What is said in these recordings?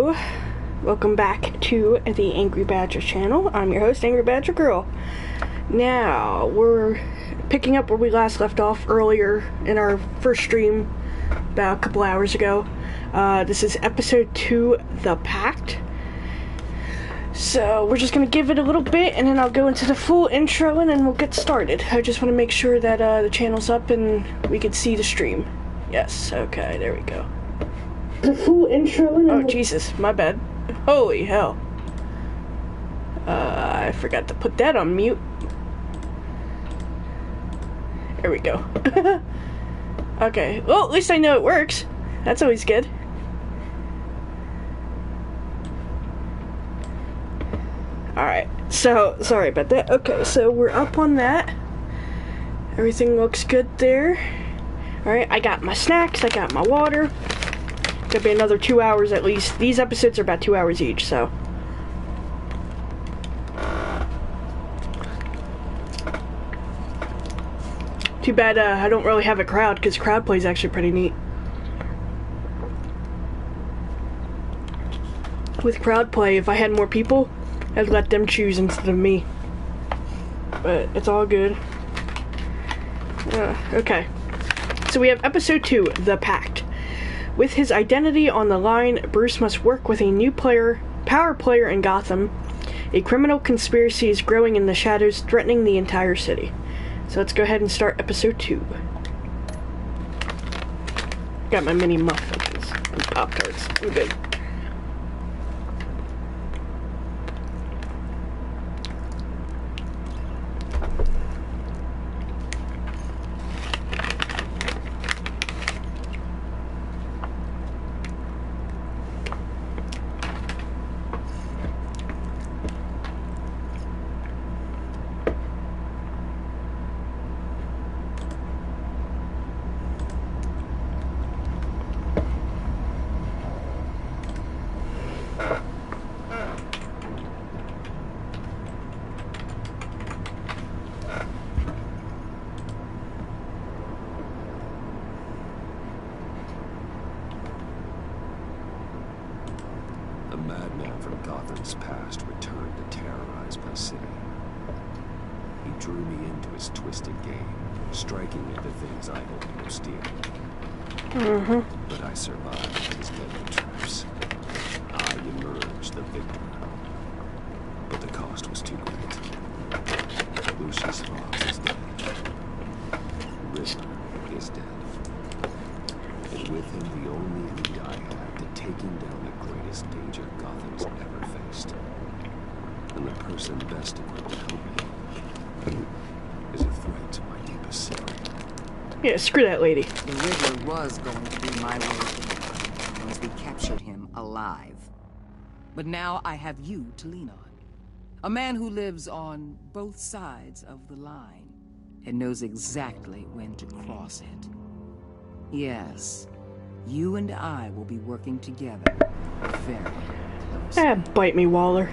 Hello, welcome back to the Angry Badger channel. I'm your host, Angry Badger Girl. Now, we're picking up where we last left off earlier in our first stream about a couple hours ago. This is episode 2, The Pact. So, we're just gonna give it a little bit and then I'll go into the full intro and then we'll get started. I just want to make sure that the channel's up and we can see the stream. Yes, okay, there we go. The full intro and... Oh, Jesus, my bad. Holy hell. I forgot to put that on mute. There we go. Okay, well, at least I know it works. That's always good. Alright, so, sorry about that. Okay, so we're up on that. Everything looks good there. Alright, I got my snacks, I got my water. Gonna be another 2 hours at least. These episodes are about 2 hours each, so. Too bad I don't really have a crowd, because crowd play is actually pretty neat. With crowd play, if I had more people, I'd let them choose instead of me. But it's all good. Okay. So we have episode 2, The Pact. With his identity on the line, Bruce must work with a new power player in Gotham. A criminal conspiracy is growing in the shadows, threatening the entire city. So let's go ahead and start episode 2. Got my mini muffins and Pop-Tarts. I'm good. A madman from Gotham's past returned to terrorize my city. He drew me into his twisted game, striking at the things I hold most dear. But I survived his deadly traps. I emerged the victor. But the cost was too great. Lucius Fox is dead. Riddler is dead. And with him the only lead I had to taking down the greatest danger Gotham's ever faced. And the person best equipped to help me is a threat to my deepest secret. Yeah, screw that lady. The Riddler was going to be my way once we captured him alive. But now I have you to lean on. A man who lives on both sides of the line and knows exactly when to cross it. Yes, you and I will be working together very closely. Ah, bite me, Waller.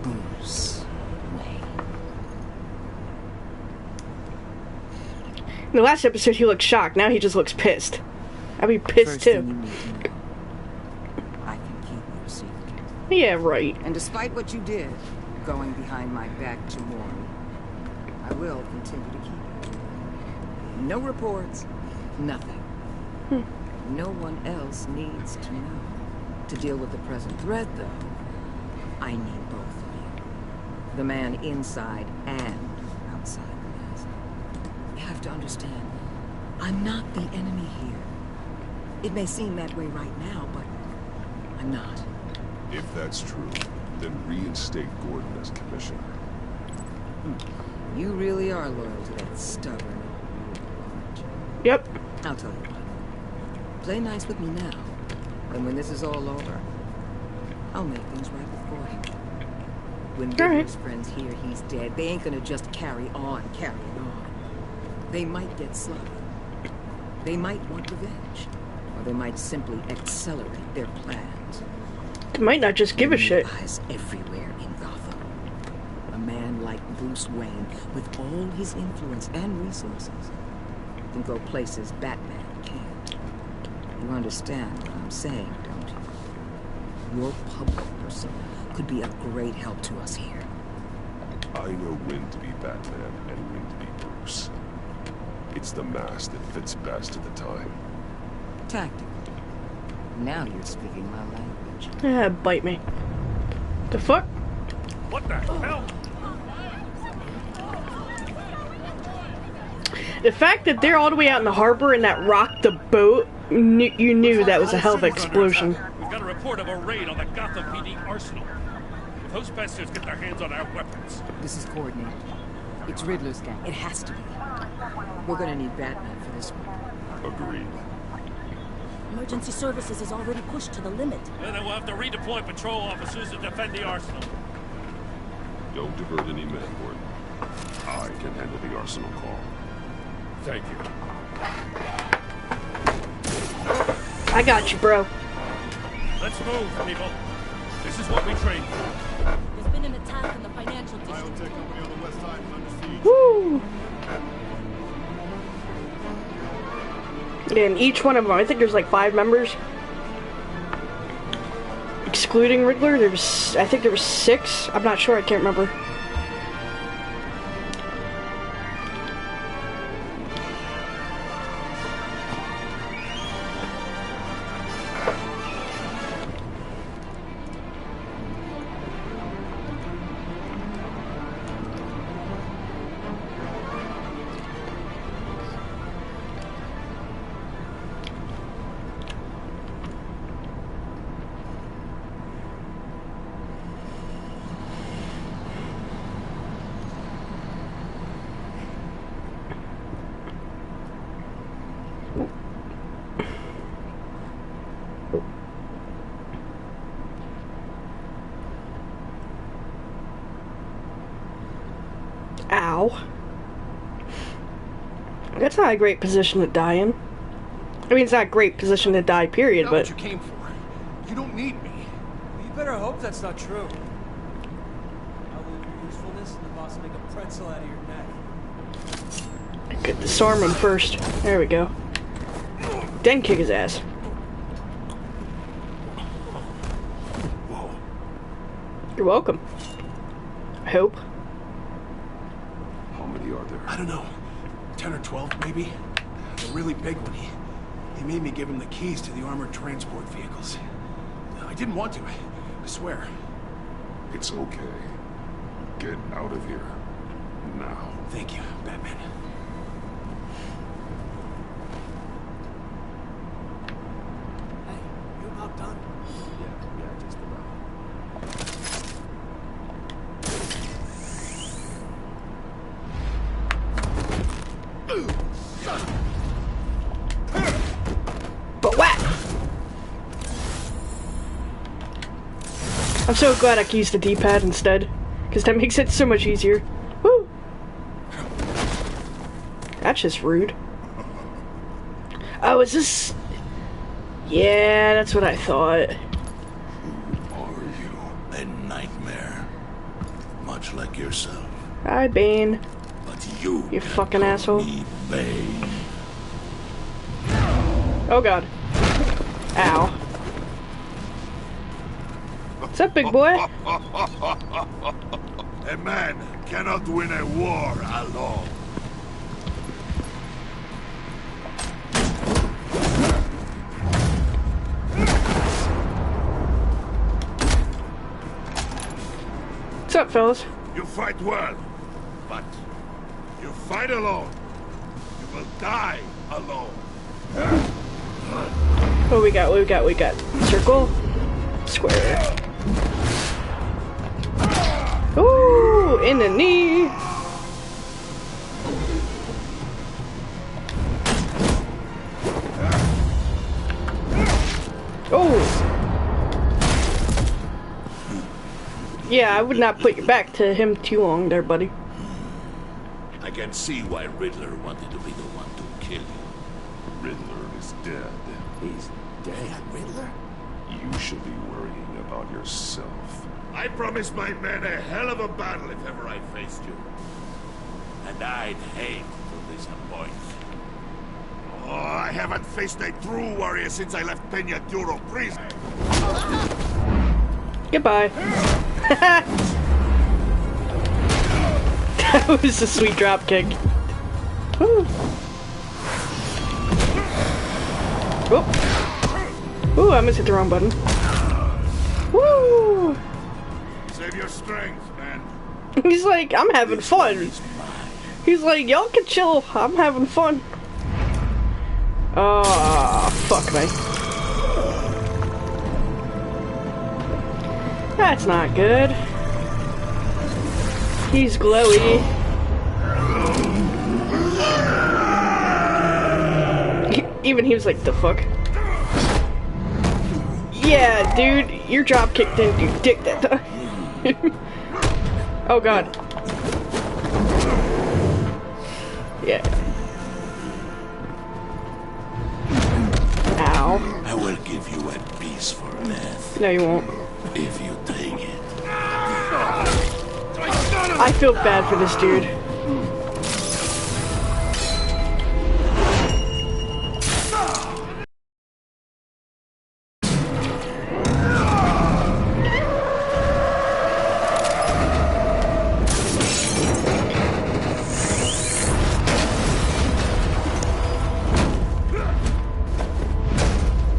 Bruce Wayne. In the last episode, he looked shocked. Now he just looks pissed. I'd be pissed First too. thing you need to know, I can keep your secret. Yeah, right. And despite what you did, going behind my back to Maury, I will continue to keep it. No reports, nothing. No one else needs to know. To deal with the present threat, though, I need both of you. The man inside and outside the mask. You have to understand, I'm not the enemy here. It may seem that way right now, but I'm not. If that's true, then reinstate Gordon as commissioner. You really are loyal to that stubborn, aren't you? Yep. I'll tell you what. Play nice with me now, and when this is all over, I'll make things right with Gordon. When Riddler's friends hear he's dead, they ain't gonna just carry on carrying on. They might get sloppy. They might want revenge. Or they might simply accelerate their plans. They might not just give a shit. Eyes everywhere in Gotham. A man like Bruce Wayne, with all his influence and resources, can go places Batman can't. You understand what I'm saying, don't you? your public persona could be a great help to us here. I know when to be Batman and when to be Bruce. It's the mask that fits best at the time. Tactical. Now you're speaking my language. Yeah, bite me. The fuck? What the hell? The fact that they're all the way out in the harbor and that rocked the boat, you knew that was a hell of an explosion. We've got a report of a raid on the Gotham PD arsenal. If those bastards get their hands on our weapons. This is coordinated. It's Riddler's gang. It has to be. We're gonna need Batman for this one. Agreed. Emergency services is already pushed to the limit. And then we'll have to redeploy patrol officers to defend the arsenal. Don't divert any men, Gordon. I can handle the arsenal call. Thank you. I got you, bro. Let's move, people. This is what we trained for. There's been an attack in the financial district. Woo! And each one of them, I think there's like 5 members. Excluding Riddler, I think there was 6. I'm not sure, I can't remember. Ow. That's not a great position to die in. I mean, it's not a great position to die, period, Not but... what you came for. You don't need me. Well, you better hope that's not true. I'll lose your usefulness and the boss will make a pretzel out of your neck. Get disarm him first. There we go. Then kick his ass. Whoa. You're welcome. I hope. How many are there? I don't know. 10 or 12, maybe? The really big one. He made me give him the keys to the armored transport vehicles. I didn't want to. I swear. It's okay. Get out of here. Now. Thank you, Batman. Hey, you about done? Yeah, just about. But whack! I'm so glad I can use the D-pad instead, because that makes it so much easier. Woo! That's just rude. Oh, is this... Yeah, that's what I thought. Who are you? A nightmare. Much like yourself. Hi, Bane. But you You can fucking call asshole. me Bane. Oh god. Ow. What's up, big boy? A man cannot win a war alone. What's up, fellas? You fight well, but you fight alone. You will die alone. What we got? What we got? We got circle, square. Ooh, in the knee. Oh. Yeah, I would not put your back to him too long there, buddy. I can see why Riddler wanted to be the one to kill you. Riddler is dead. He's dead. Riddler? You should be worrying about yourself. I promised my men a hell of a battle if ever I faced you. And I'd hate to disappoint. Oh, I haven't faced a true warrior since I left Peña Duro prison. Goodbye. That was a sweet drop kick. Woo. Oh. Ooh, I almost hit the wrong button. Woo! Save your strength, man. He's like, I'm having fun. He's like, y'all can chill. I'm having fun. Oh, fuck me. That's not good. He's glowy. Even he was like, the fuck? Yeah, dude, your drop kick didn't do dick that time. Oh god. Yeah. Ow. I will give you a piece for death. No, you won't. If you take it. I feel bad for this dude.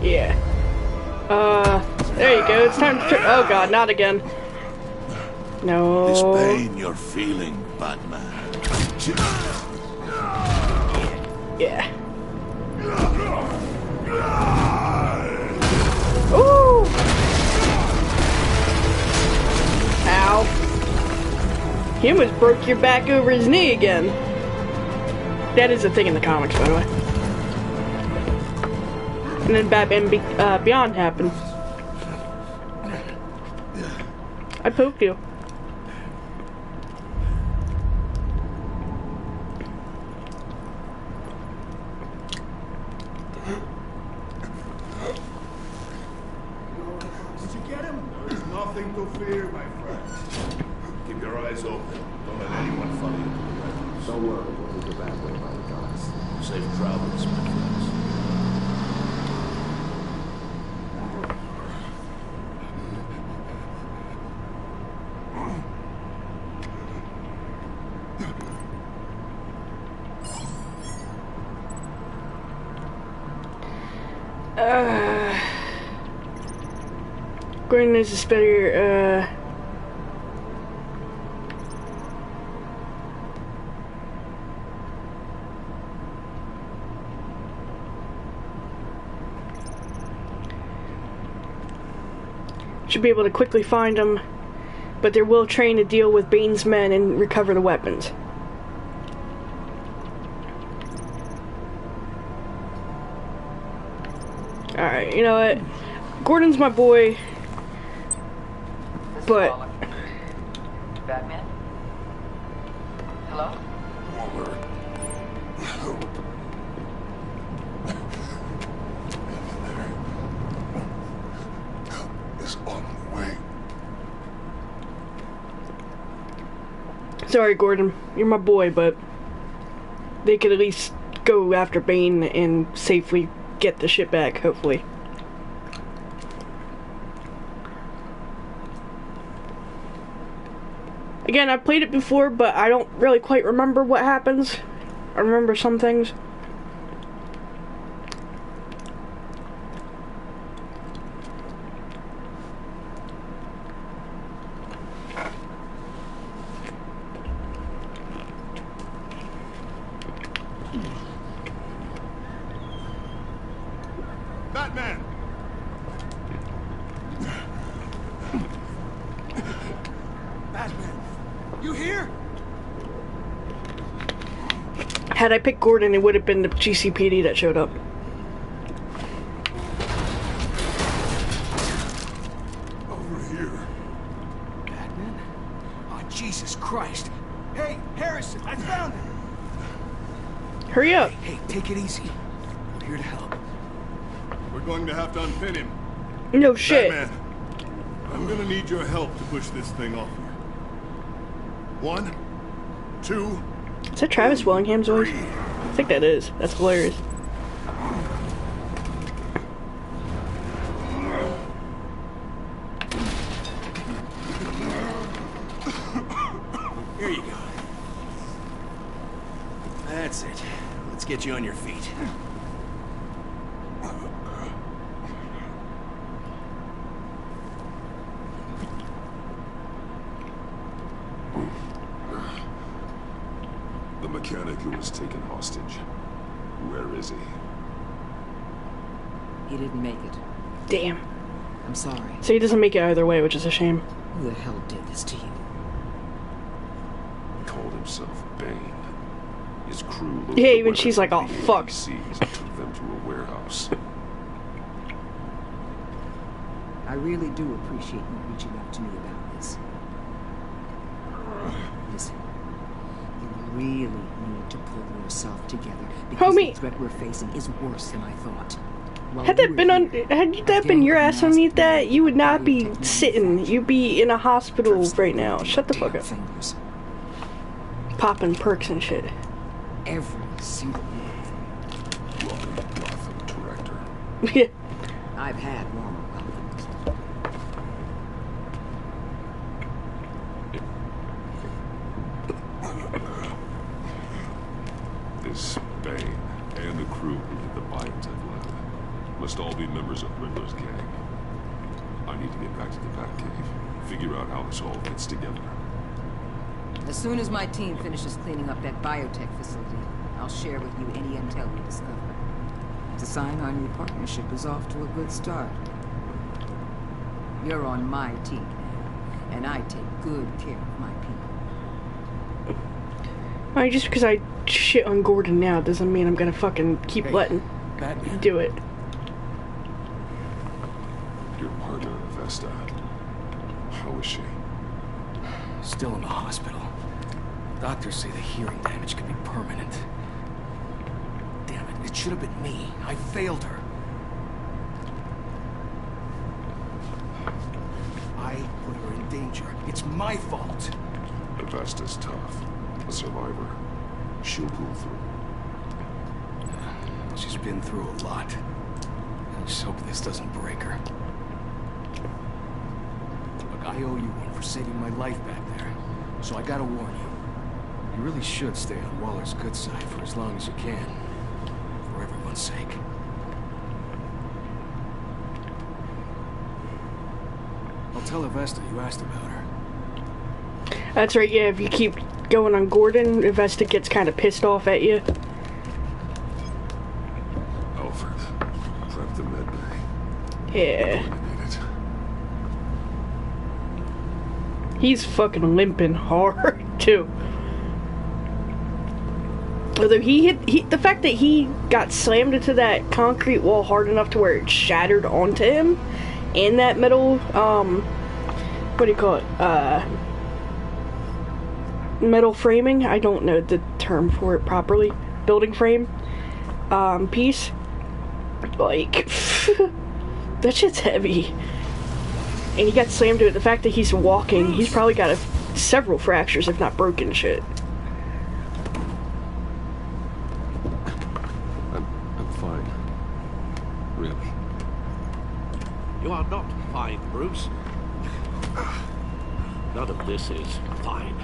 Yeah. There you go. It's time to oh god, not again. No. This pain you're feeling, Batman. Yeah. Ooh. Ow. He almost broke your back over his knee again. That is a thing in the comics, by the way. And then Batman Beyond happened. I poked you. Did you get him? There's nothing to fear, my friend. Keep your eyes open. Don't let anyone follow you to the weapons. Don't worry, we'll go back way by the gods. Safe travels, my friends. Gordon is a better, should be able to quickly find him, but they're well trained to deal with Bane's men and recover the weapons. Alright, you know what? Gordon's my boy, but... Batman? Hello? Is on the way. Sorry, Gordon. You're my boy, but... they could at least go after Bane and safely get the shit back, hopefully. Again, I played it before, but I don't really quite remember what happens. I remember some things. Batman! Batman, you here? Had I picked Gordon, it would have been the GCPD that showed up. Over here. Batman? Oh, Jesus Christ. Hey, Harrison, I found him. Hurry up. Hey, take it easy. I'm here to help. We're going to have to unpin him. No shit. Batman, I'm gonna need your help to push this thing off here. 1, 2... Is that Travis Willingham's voice? I think that is. That's hilarious. That's it. Let's get you on your feet. The mechanic who was taken hostage. Where is he? He didn't make it. Damn. I'm sorry. So he doesn't make it either way, which is a shame. Who the hell did this to you? Called himself Bane. His crew loaded Yeah, the even she's like, weapons "Oh, in the fuck." APCs and took them to a warehouse. I really do appreciate you reaching out to me about this. Listen, you really need to pull yourself together because Homie. the threat we're facing is worse than I thought. While Had you that were been on, here, had a that been gang your of ass underneath masked that, men you would not be biotech sitting. manufacturers You'd be in a hospital cursed right the now. damn Shut the fuck up. fingers. Popping perks and shit. Every single one of them. Welcome to Gotham, Director. Yeah. I've had warmer welcomes. This Bane and the crew who did the biotech lab must all be members of Riddler's gang. I need to get back to the Batcave, figure out how this all fits together. As soon as my team finishes cleaning up that biotech facility, I'll share with you any intel we discover. To sign our new partnership is off to a good start. You're on my team now, and I take good care of my people. Alright, just because I shit on Gordon now doesn't mean I'm gonna fucking keep letting Batman. do it. Your partner, Vesta. How is she? Still in the hospital. Doctors say the hearing damage could be permanent. Damn it, it should have been me. I failed her. I put her in danger. It's my fault. Vesta's tough. A survivor. She'll pull through. She's been through a lot. I just hope this doesn't break her. Look, I owe you one for saving my life back there. So I gotta warn you. You really should stay on Waller's good side for as long as you can. For everyone's sake. I'll tell Vesta you asked about her. That's right, yeah, if you keep going on Gordon, Vesta gets kind of pissed off at you. Alfred, prep the med bay. Yeah. We're going to need it. He's fucking limping hard, too. Although the fact that he got slammed into that concrete wall hard enough to where it shattered onto him, and that metal, what do you call it, metal framing, I don't know the term for it properly, building frame, piece, like, that shit's heavy. And he got slammed to it. The fact that he's walking, he's probably got several fractures, if not broken shit. I'm fine. Really. You are not fine, Bruce. None of this is fine.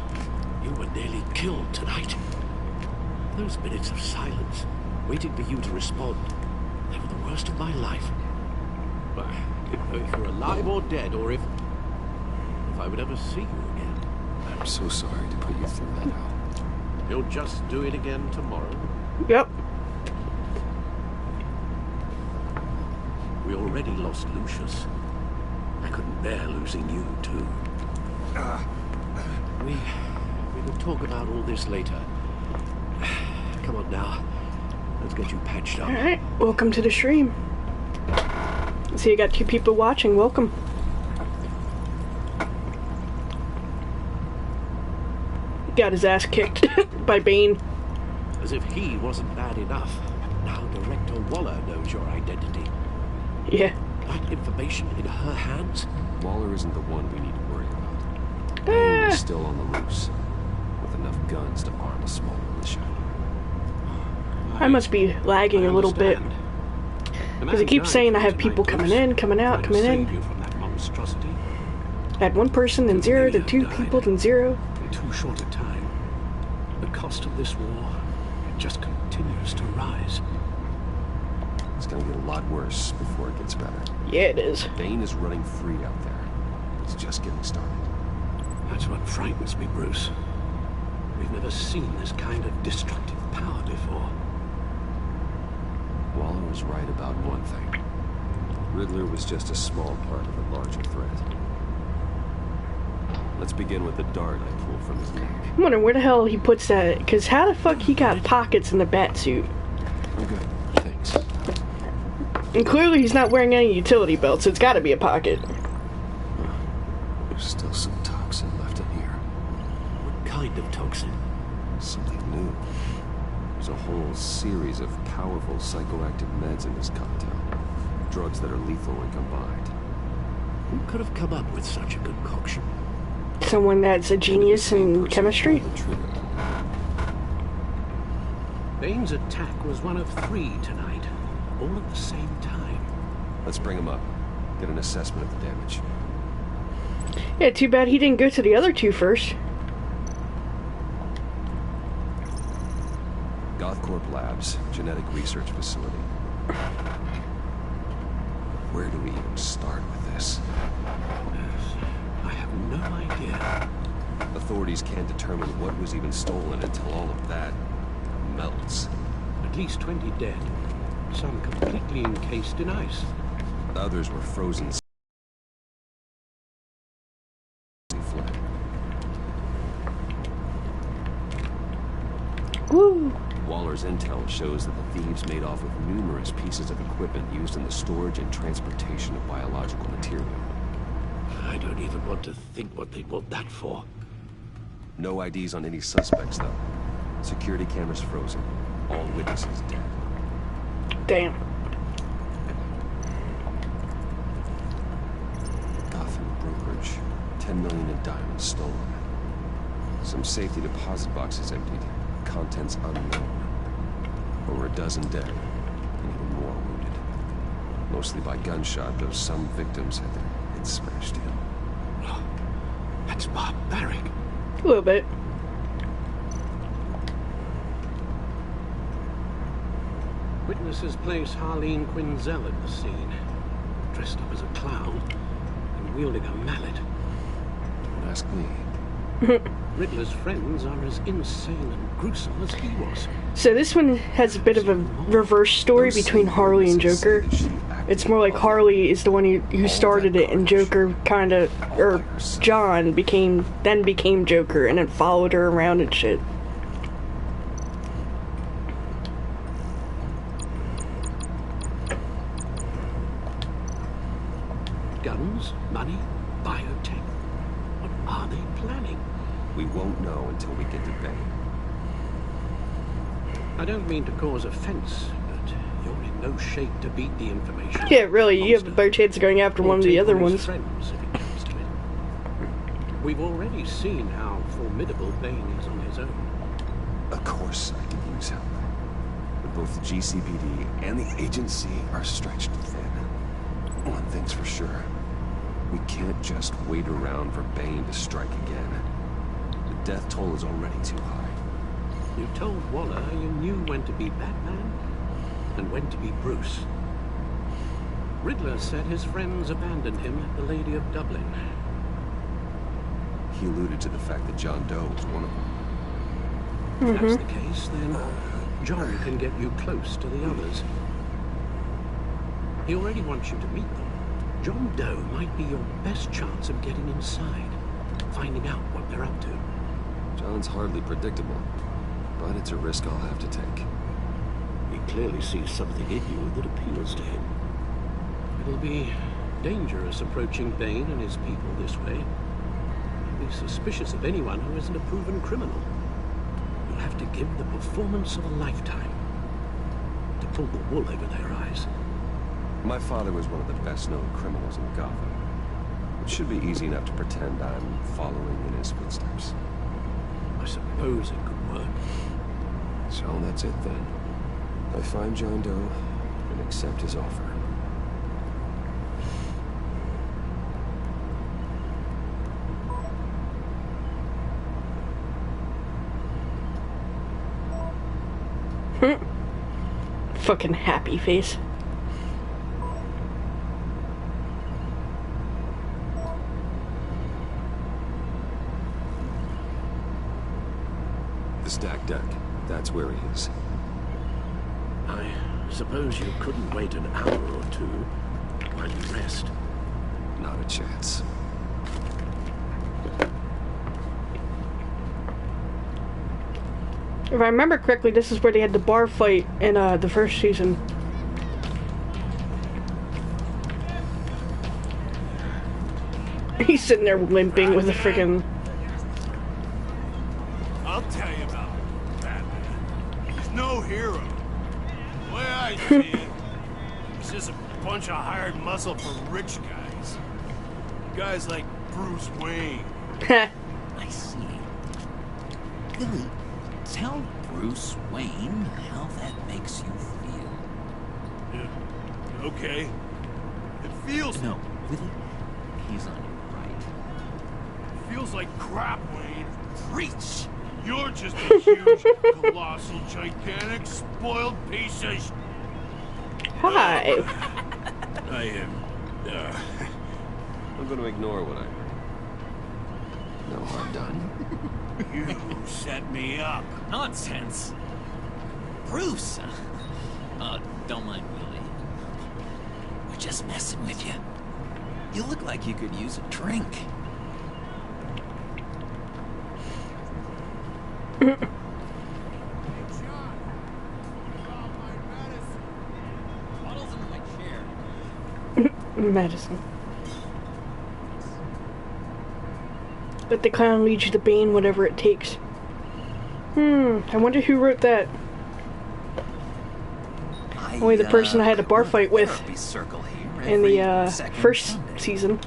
You were nearly killed tonight. Those minutes of silence, waiting for you to respond, they were the worst of my life. Well, if you're alive or dead, or if I would ever see you again. I'm so sorry to put you through that, Al. You'll just do it again tomorrow. Yep. We already lost Lucius. I couldn't bear losing you, too. We will talk about all this later. Come on now. Let's get you patched up. Alright, welcome to the stream. So you got 2 people watching, welcome. Got his ass kicked by Bane. As if he wasn't bad enough. Now Director Waller knows your identity. Yeah. That information in her hands? Waller isn't the one we need to worry about. Bane is still on the loose, with enough guns to arm a small militia. I must be lagging a little bit. Because it keeps saying I have people coming in, coming out, coming in. You from that monstrosity. I had 1 person, then 0, then 2 people, then 0. In too short a time. The cost of this war, just continues to rise. It's gonna get a lot worse before it gets better. Yeah, it is. Bane is running free out there. It's just getting started. That's what frightens me, Bruce. We've never seen this kind of destructive power before. Waller was right about one thing. Riddler was just a small part of a larger threat. Let's begin with the dart I pulled from his neck. I'm wondering where the hell he puts that, because how the fuck he got pockets in the bat suit? I'm good, thanks. And clearly he's not wearing any utility belt, so it's gotta be a pocket. There's still some toxin left in here. What kind of toxin? Something new. There's a whole series of powerful psychoactive meds in this cocktail. Drugs that are lethal when combined. Who could have come up with such a concoction? Someone that's a genius in chemistry? Bane's attack was one of 3 tonight, all at the same time. Let's bring him up. Get an assessment of the damage. Yeah, too bad he didn't go to the other 2 first. Gothcorp Labs, genetic research facility. Where do we even start with this? I have no idea. Authorities can't determine what was even stolen until all of that melts. At least 20 dead. Some completely encased in ice. Others were frozen. Fled. Woo! Waller's intel shows that the thieves made off with numerous pieces of equipment used in the storage and transportation of biological material. I don't even want to think what they want that for. No IDs on any suspects, though. Security cameras frozen. All witnesses dead. Damn. Gotham brokerage. 10 million in diamonds stolen. Some safety deposit boxes emptied. Contents unknown. Over a dozen dead, and even more wounded. Mostly by gunshot, though some victims had their heads smashed in. Oh, that's barbaric. A little bit. Witnesses place Harleen Quinzel at the scene, dressed up as a clown and wielding a mallet. Don't ask me. Riddler's friends are as insane and gruesome as he was. So this one has a bit of a reverse story between Harley and Joker. It's more like Harley is the one who started it, and Joker kind of, or John became Joker, and then followed her around and shit. Guns, money, biotech. What are they planning? We won't know until we get to Bane. I don't mean to cause offense, but you're in no shape to beat the information. Yeah, really, you have a better chance of going after one of the other ones. Friends, if it comes to it. We've already seen how formidable Bane is on his own. Of course I can use help. But both the GCPD and the agency are stretched thin. One thing's for sure. We can't just wait around for Bane to strike again. The death toll is already too high. You told Waller you knew when to be Batman and when to be Bruce. Riddler said his friends abandoned him at the Lady of Dublin. He alluded to the fact that John Doe was one of them. If that's the case, then John can get you close to the others. He already wants you to meet them. John Doe might be your best chance of getting inside, finding out what they're up to. John's hardly predictable, but it's a risk I'll have to take. He clearly sees something in you that appeals to him. It'll be dangerous approaching Bane and his people this way. He'll be suspicious of anyone who isn't a proven criminal. You'll have to give the performance of a lifetime to pull the wool over their eyes. My father was one of the best-known criminals in Gotham. It should be easy enough to pretend I'm following in his footsteps. I suppose it could work. So that's it then. I find John Doe and accept his offer. Fucking happy face. The stack deck. That's where he is. I suppose you couldn't wait an hour or two while you rest. Not a chance. If I remember correctly, this is where they had the bar fight in the first season. He's sitting there limping with a friggin'... I'll tell you about Batman. He's no hero. The way I see it, he's just a bunch of hired muscle for rich guys. Guys like Bruce Wayne. I see. Billy, tell Bruce Wayne how that makes you feel. Yeah. Okay. It feels... No, Billy, he's on your right. It feels like crap, Wayne. Preach! You're just a huge, colossal, gigantic, spoiled piece of Hi. I am... I'm gonna ignore what I heard. No harm done. You set me up. Nonsense! Bruce! Don't mind Billy. We're just messing with you. You look like you could use a drink. Bottles in my chair. Medicine. Let the clown lead you to Bane, whatever it takes. I wonder who wrote that. Only the person I had a bar fight with in the first season.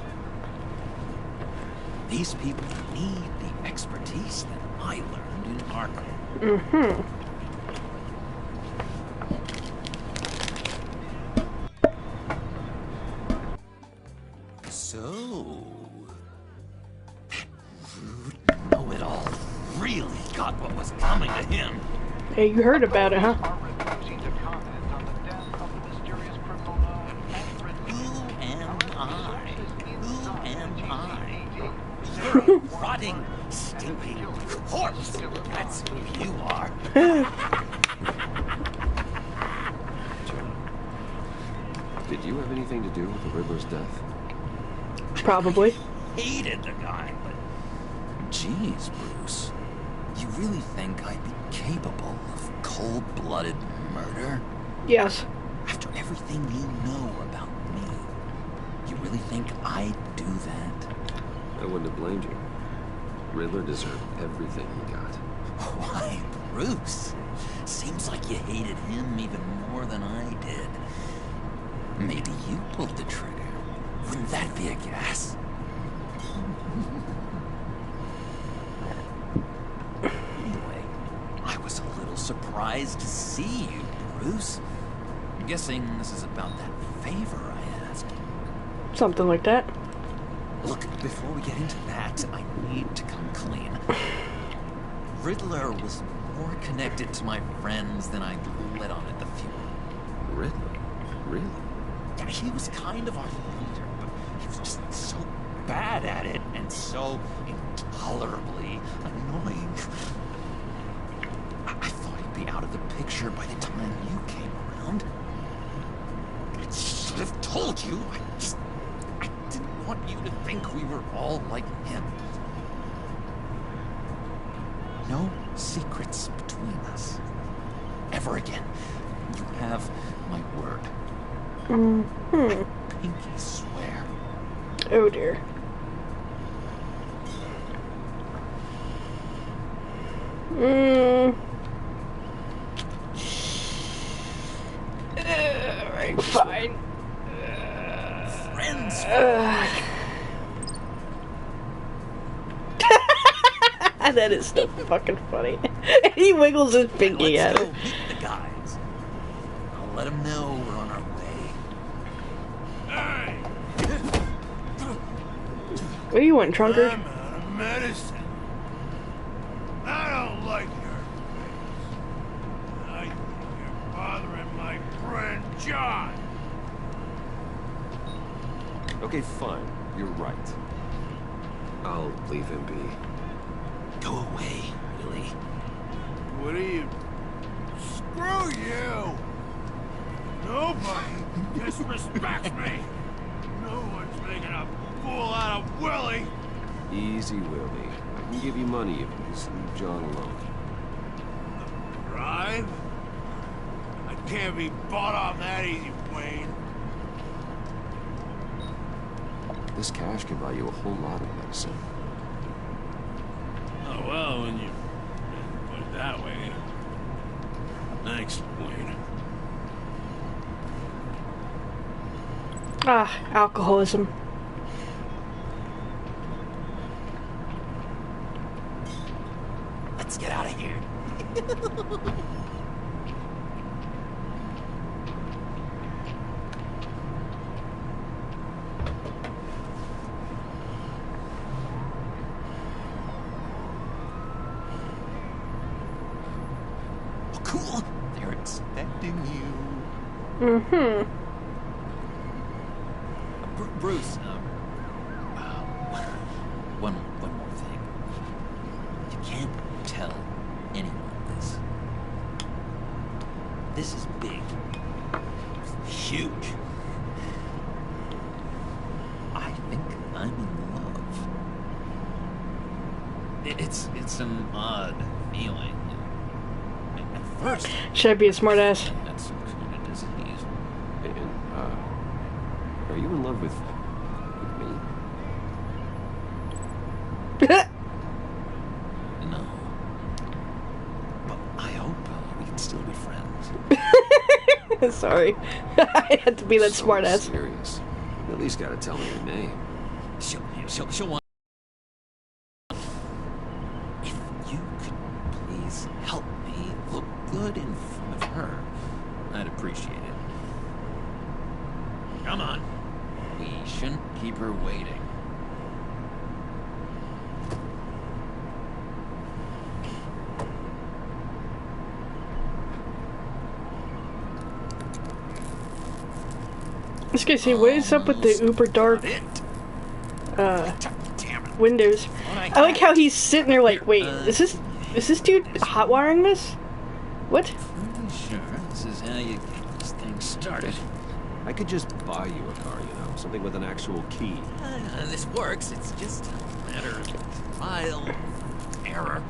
These people need the expertise that I learned in Arkham. So, know-it-all really got what was coming to him. Hey, you heard about it, huh? Who am I? Who am I? You're a rotting, stinking corpse. That's who you are. Did you have anything to do with the Riddler's death? Probably. I hated the guy, but geez, Bruce. You really think I'd be capable of cold-blooded murder? Yes. After everything you know about me, you really think I'd do that? I wouldn't have blamed you. Riddler deserved everything he got. Why, Bruce? Seems like you hated him even more than I did. Maybe you pulled the trigger. Wouldn't that be a guess? Anyway, I was a little surprised to see you, Bruce. I'm guessing this is about that favor I asked. Something like that. Look, before we get into that, I need to come clean. Riddler was more connected to my friends than I'd let on at the funeral. Riddler? Really? Yeah, he was kind of our leader, but he was just so bad at it and so intolerably annoying. I thought he'd be out of the picture by the time you came around. I should have told you. I didn't want you to think we were all like him. No secrets between us. Ever again. You have my word. Pinky swear. Oh dear. Alright, fine. Friends. That is so fucking funny. He wiggles his pinky at Let's it. go meet the guys. I'll let them know we're on our way. Hey! Where you went, Trunkard? I'm out of medicine. I don't like your face. I think John! Okay, fine. You're right. I'll leave him be. Go away, really? What are you... Screw you! Nobody disrespects me! No one's making a fool out of Willie! Easy, Willie. I can give you money if you just leave John alone. Bribe? I can't be bought off that easy, Wayne. This cash can buy you a whole lot of medicine. Oh, well, when you put it that way. Thanks, Wayne. Ah, alcoholism. Let's get out of here. Oh, cool. They're expecting you. Mm-hmm. Bruce, one more thing. You can't tell anyone this. This is big. Huge. I think I'm in love. It's an odd feeling. At first, Should I be a smartass? that's some kind of disease. And, are you in love with me? No. But I hope we can still be friends. Sorry. I had to be that So smartass. serious. You at least gotta tell me your name. She'll want. If you could please help me look good in front of her, I'd appreciate it. Come on. We shouldn't keep her waiting. I was gonna say, what is up with the uber dark windows? I like how he's sitting there like, wait, is this dude hot wiring this? What? Pretty sure this is how you get this thing started. I could just buy you a car, you know, something with an actual key. This works. It's just a matter of trial, error.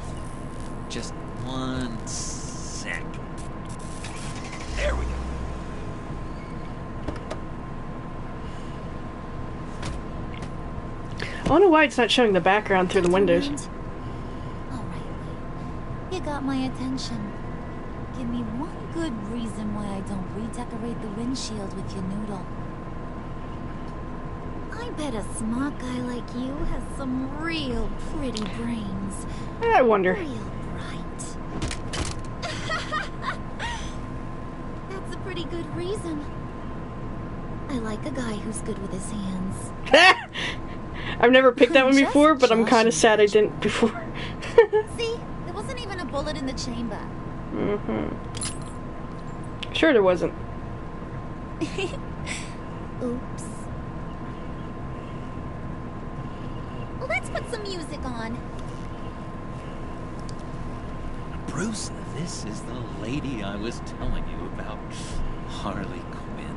Just 1 sec. There we go. I wonder why it's not showing the background through the windows. Alright, you got my attention. Give me one good reason why I don't redecorate the windshield with your noodle. I bet a smart guy like you has some real pretty brains. I wonder. Real bright. That's a pretty good reason. I like a guy who's good with his hands. I've never picked that one Just before, but I'm kind of joshing. sad I didn't before. See? There wasn't even a bullet in the chamber. Mm-hmm. Sure there wasn't. Oops. Well, let's put some music on. Bruce, this is the lady I was telling you about. Harley Quinn.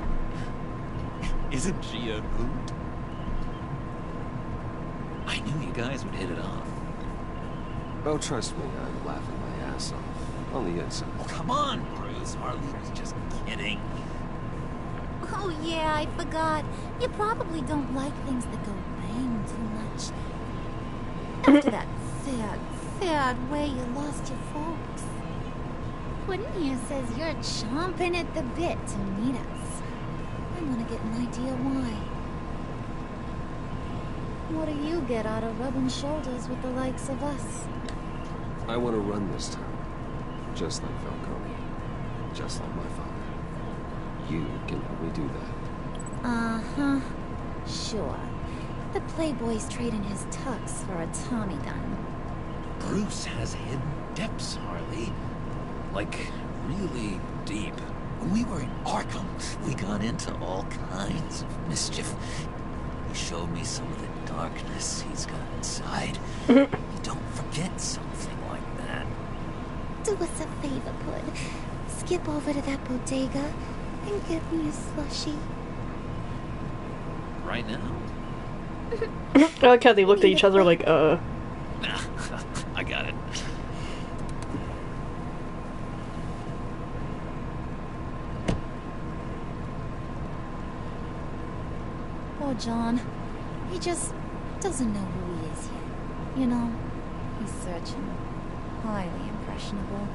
Isn't she a hoot? I knew you guys would hit it off. Oh, trust me, I'm laughing my ass off. On the inside. Oh, come on, Bruce. Harley was just kidding. Oh yeah, I forgot. You probably don't like things that go bang too much. After that sad way you lost your folks. Quinn here says you're chomping at the bit to meet us. I want to get an idea why. What do you get out of rubbing shoulders with the likes of us? I want to run this town. Just like Falcone. Just like my father. You can help me do that. Uh-huh. Sure. The playboy's trading his tux for a Tommy gun. Bruce has hidden depths, Harley. Like, really deep. When we were in Arkham, we got into all kinds of mischief. He showed me some of the darkness he's got inside. You don't forget something like that. Do us a favor, Bud. Skip over to that bodega and get me a slushie. Right now? I like how they looked at each other like, Nah, I got it. Poor John. He just doesn't know who he is yet. You know, he's searching. Highly impressionable.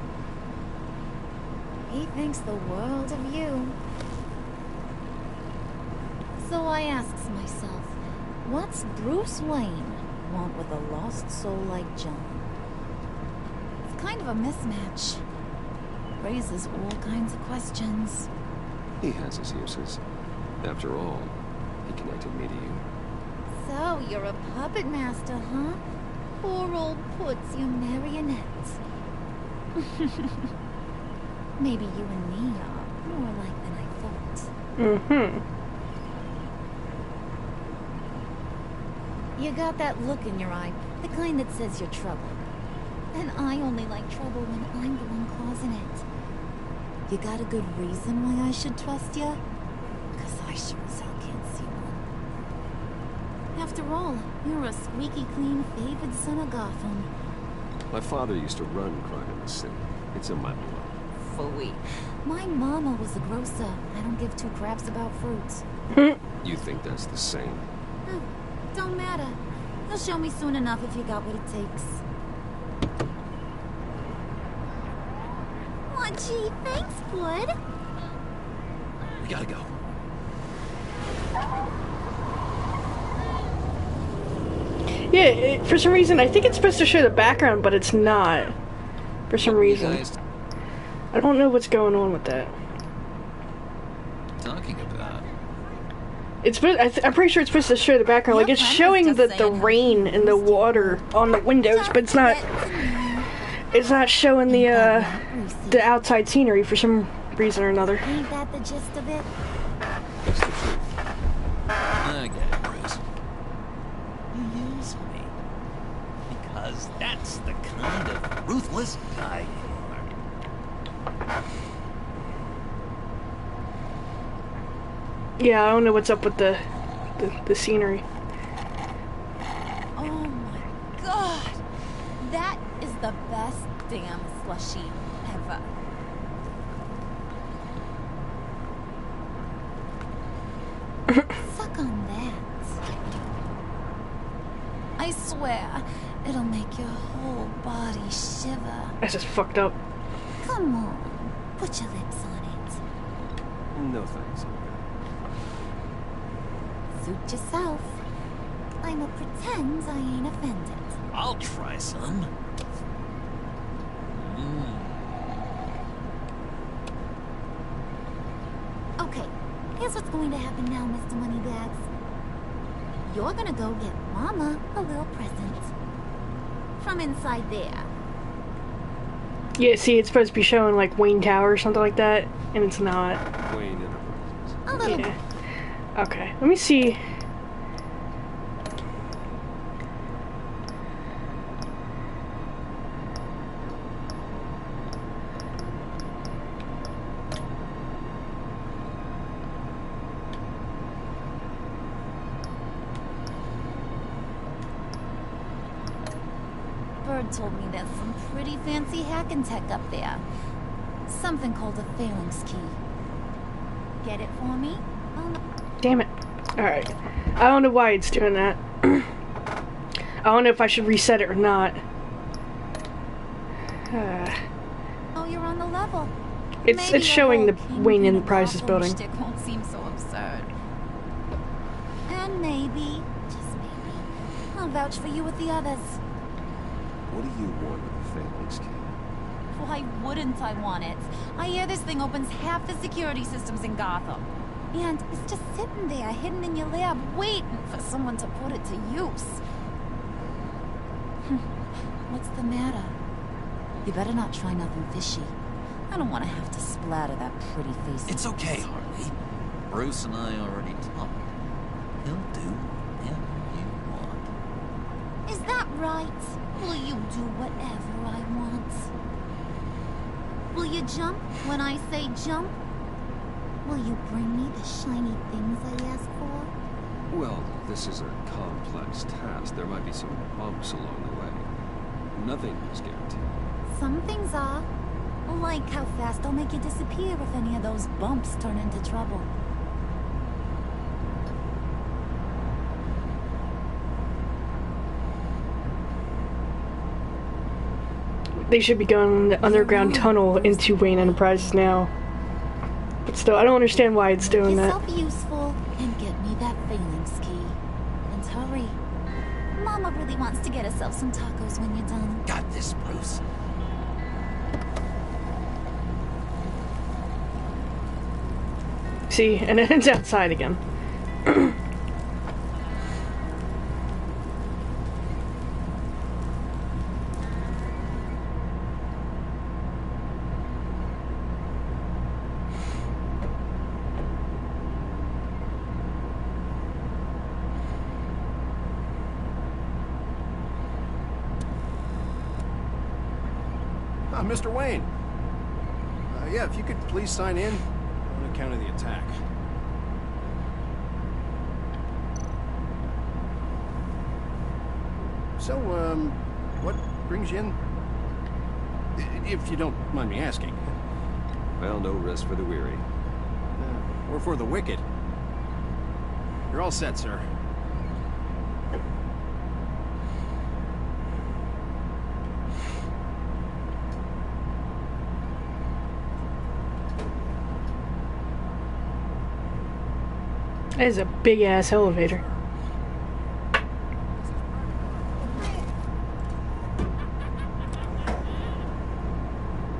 He thinks the world of you. So I asks myself, what's Bruce Wayne want with a lost soul like John? It's kind of a mismatch. Raises all kinds of questions. He has his uses. After all, he connected me to you. So, you're a puppet master, huh? Poor old Puts, your marionette. Maybe you and me are more alike than I thought. mm-hmm. You got that look in your eye, the kind that says you're trouble. And I only like trouble when I'm the one causing it. You got a good reason why I should trust you? 'Cause I sure as hell can't see one. After all, you're a squeaky clean favored son of Gotham. My father used to run crime in the city. It's in my blood. Phooey. My mama was a grocer. I don't give two craps about fruits. You think that's the same? Don't matter. You'll show me soon enough if you got what it takes. Aw, gee, thanks, Bud. We gotta go. Yeah, for some reason, I think it's supposed to show the background, but it's not. For some reason. I don't know what's going on with that. Talking about? It's I'm pretty sure it's supposed to show the background. Like, it's showing the rain and the water on the windows, but it's not showing the outside scenery for some reason or another. Ain't that the gist of it? That's the truth. I get it, Bruce. You use me. Because that's the kind of ruthless guy you are. Yeah, I don't know what's up with the scenery. Oh my god! That is the best damn slushie ever. Suck on that. I swear, it'll make your whole body shiver. That's just fucked up. Come on, put your lips on it. No thanks. Suit yourself. I'ma pretend I ain't offended. I'll try some. Okay, here's what's going to happen now, Mr. Moneybags. You're gonna go get Mama a little present. From inside there. Yeah, see, it's supposed to be showing, like, Wayne Tower or something like that, and it's not. Wayne Enterprises. A little Yeah. Okay, let me see. Bird told me there's some pretty fancy hacking tech up there. Something called a phalanx key. Get it for me? Damn it. Alright. I don't know why it's doing that. I don't know if I should reset it or not. Oh, you're on the level. It's showing the Wayne Enterprises building. Shtick won't seem so absurd. And maybe, just maybe, I'll vouch for you with the others. What do you want with the phalanx key? Why wouldn't I want it? I hear this thing opens half the security systems in Gotham. And it's just sitting there, hidden in your lab, waiting for someone to put it to use. What's the matter? You better not try nothing fishy. I don't want to have to splatter that pretty face. It's okay, Harley. Bruce and I already talked. He'll do whatever you want. Is that right? Will you do whatever I want? Will you jump when I say jump? Will you bring me the shiny things I ask for? Well, this is a complex task. There might be some bumps along the way. Nothing is guaranteed. Some things are. Like how fast I'll make you disappear if any of those bumps turn into trouble. They should be going the underground tunnel into Wayne Enterprises now. But still, I don't understand why it's doing that. Make yourself useful and get me that Phalanx key. And hurry. Mama really wants to get herself some tacos when you're done. Got this, Bruce. See, and it ends outside again. Mr. Wayne. Yeah, if you could please sign in on account of the attack. So, what brings you in? If you don't mind me asking. Well, no rest for the weary. Or for the wicked. You're all set, sir. That is a big ass elevator.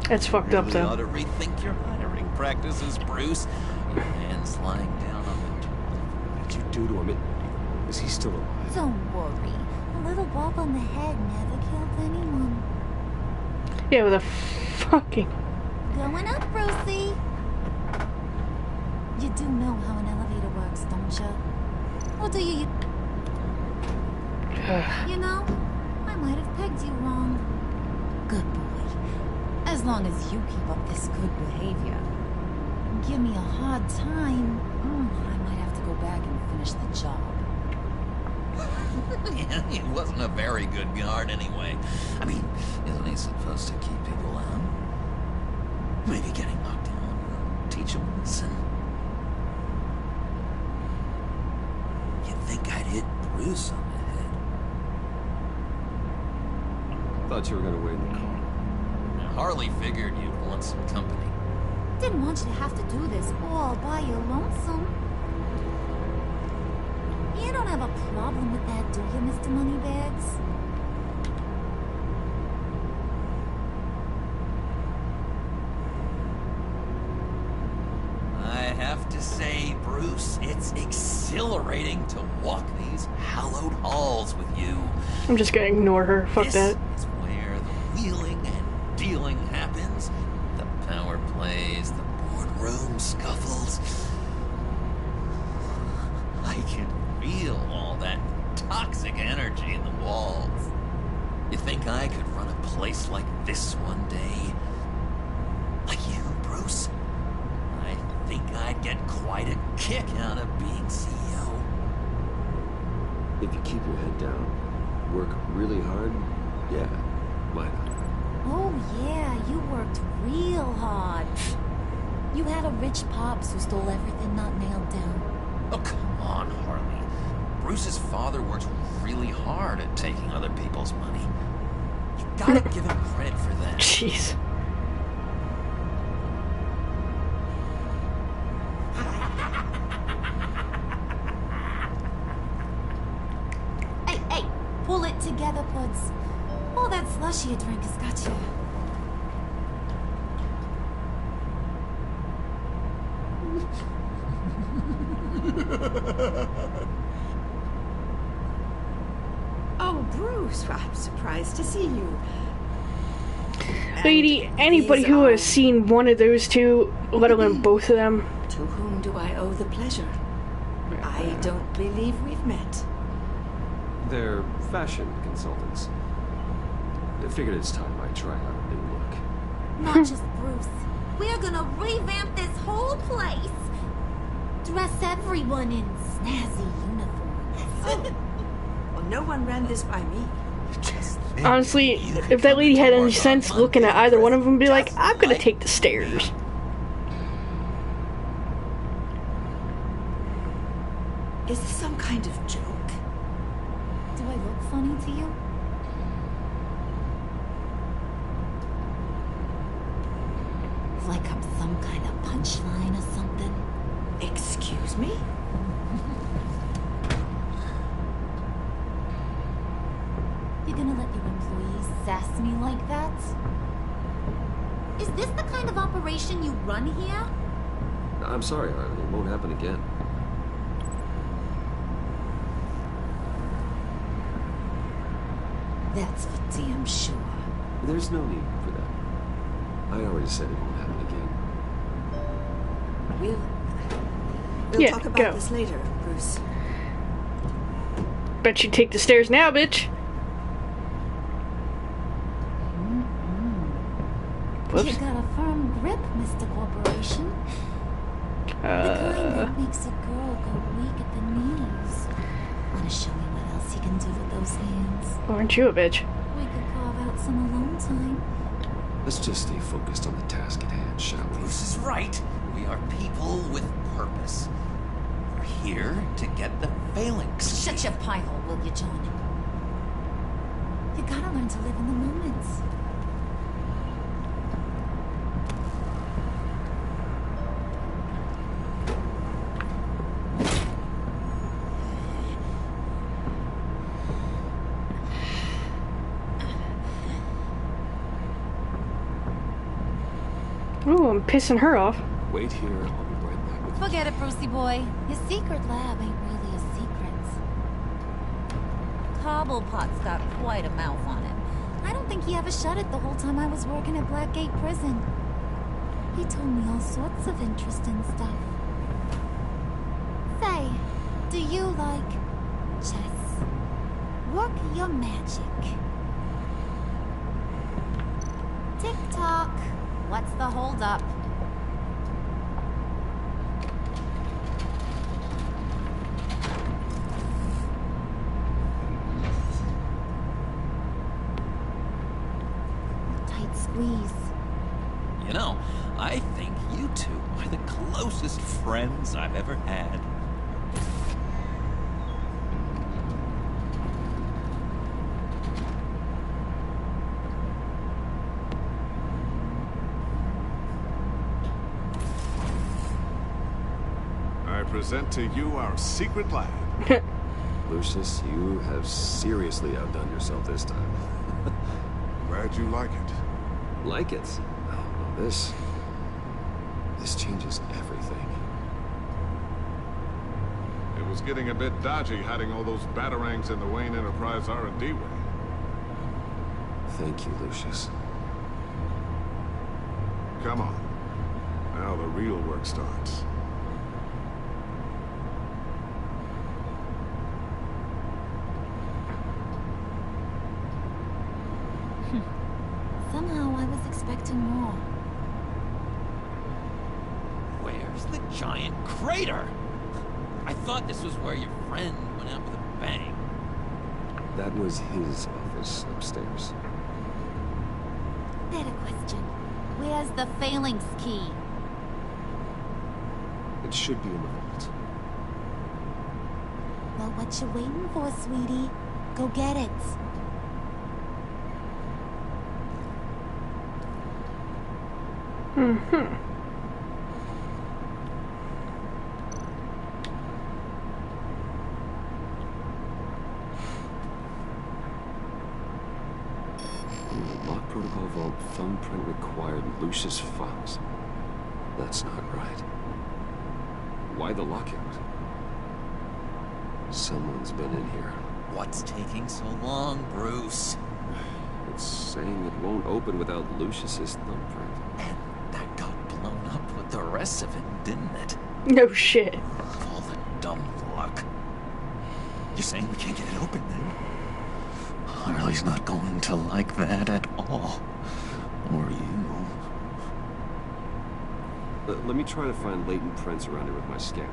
That's fucked up, though. You ought to rethink your hiring practices, Bruce. Your man's lying down on the toilet. What did you do to him? Is he still alive? Don't worry. A little bump on the head never killed anyone. Yeah, with a fucking... Going up, Brucey. You do know how an elevator works, don't you? Or do you... You know, I might have pegged you wrong. Good boy. As long as you keep up this good behavior. Give me a hard time, I might have to go back and finish the job. Yeah, he wasn't a very good guard anyway. I mean, isn't he supposed to keep people out? Maybe getting knocked down will teach him a lesson. You'd think I'd hit Bruce on the head. Thought you were gonna wait in the car. Harley figured you'd want some company. Didn't want you to have to do this all by your lonesome. You don't have a problem with that, do you, Mr. Moneybags? I have to say, Bruce, it's exhilarating to walk these hallowed halls with you. I'm just gonna ignore her. Fuck that. This is where the wheeling and dealing happens. The power plays, the boardroom scuffles. I can feel all that toxic energy in the walls. You think I could run a place like this one day? Like you, Bruce? I think I'd get quite a kick out of being CEO. If you keep your head down, work really hard, yeah, why not? Oh yeah, you worked real hard. You had a rich pops who stole everything not nailed down. Oh, come on, Harley. Bruce's father worked really hard at taking other people's money. You gotta give him credit for that. Jeez. Hey, pull it together, Puds. All that slushy you drink has got you. Oh, Bruce, I'm surprised to see you. Lady, anybody who has seen one of those two, let alone both of them. To whom do I owe the pleasure? I don't believe we've met. They're fashion consultants. I figured it's time I tried out a new look. Not just Bruce. We're gonna revamp this whole place. Dress everyone in snazzy uniforms. Oh. Well, no one ran this by me. Honestly, if that lady had any sense looking at either one of them, be like, I'm gonna take the stairs. Is this some kind of joke? Do I look funny to you? Like I'm some kind of punchline or something? Excuse me? You're gonna let your employees sass me like that? Is this the kind of operation you run here? I'm sorry, Harley. It won't happen again. That's for damn sure. There's no need for that. I already said it won't happen again. We'll Yeah, talk about go. this later, Bruce. Bet you take the stairs now, bitch. Whoops. You got a firm grip, Mr. Corporation. The kind that makes a girl go weak at the knees. Wanna show me what else you can do with those hands? Aren't you a bitch? We could carve out some alone time. Let's just stay focused on the task at hand, shall we? Bruce is right. We are people with purpose. We're here to get the phalanx. Shut your pie hole, will you, John? You gotta learn to live in the moments. Ooh, I'm pissing her off. Wait here, I'll be right back with you. Forget it, Brucey boy. Your secret lab ain't really a secret. Cobblepot's got quite a mouth on him. I don't think he ever shut it the whole time I was working at Blackgate Prison. He told me all sorts of interesting stuff. Say, do you like chess? Work your magic. Tick-tock. What's the holdup? Tight squeeze. You know, I think you two are the closest friends I've ever had. I present to you our secret lab. Lucius, you have seriously outdone yourself this time. Glad you like it. Like it? Oh, no, this changes everything. It was getting a bit dodgy hiding all those batarangs in the Wayne Enterprise R&D wing. Thank you, Lucius. Come on. Now the real work starts. Somehow I was expecting more. Where's the giant crater? I thought this was where your friend went out with a bang. That was his office upstairs. Better question. Where's the phalanx key? It should be in the vault. Well, what you waiting for, sweetie? Go get it. Mm-hmm. Lock protocol vault thumbprint required Lucius Fox. That's not right. Why the lockout? Someone's been in here. What's taking so long, Bruce? It's saying it won't open without Lucius's thumbprint. And that got blown up with the rest of it, didn't it? No shit. All the dumb luck. You're saying we can't get it open then? Harley's not going to like that at all. Or you. Let me try to find latent prints around here with my scanner.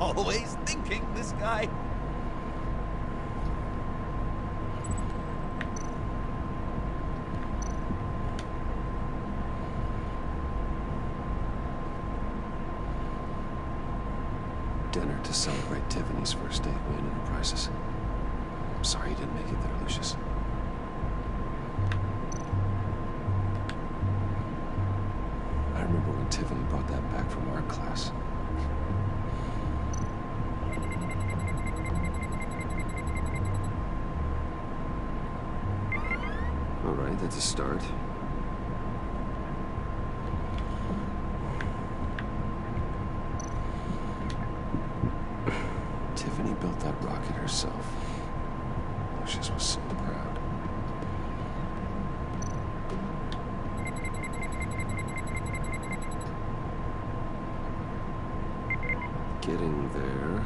Always thinking, this guy. Dinner to celebrate Tiffany's first day at Wayne Enterprises. I'm sorry you didn't make it there, Lucius. I remember when Tiffany brought that back from art class. All right, that's a start. Tiffany built that rocket herself. Lucius was so proud. Getting there.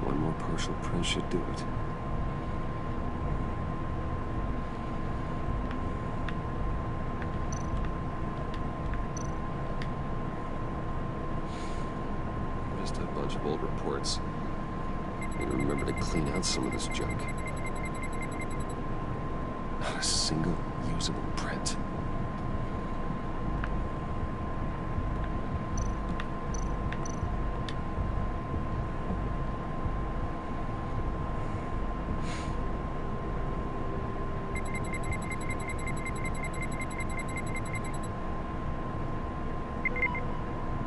One more partial print should do it. Missed a bunch of old reports. Need to remember to clean out some of this junk. Not a single usable print.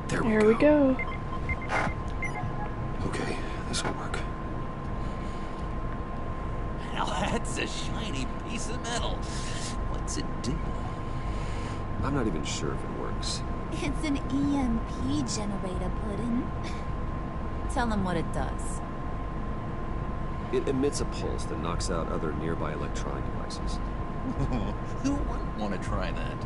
There we go. Okay, this will work. Now that's a shiny piece of metal. What's it do? I'm not even sure if it works. It's an EMP generator, Puddin'. Tell them what it does. It emits a pulse that knocks out other nearby electronic devices. Who wouldn't want to try that?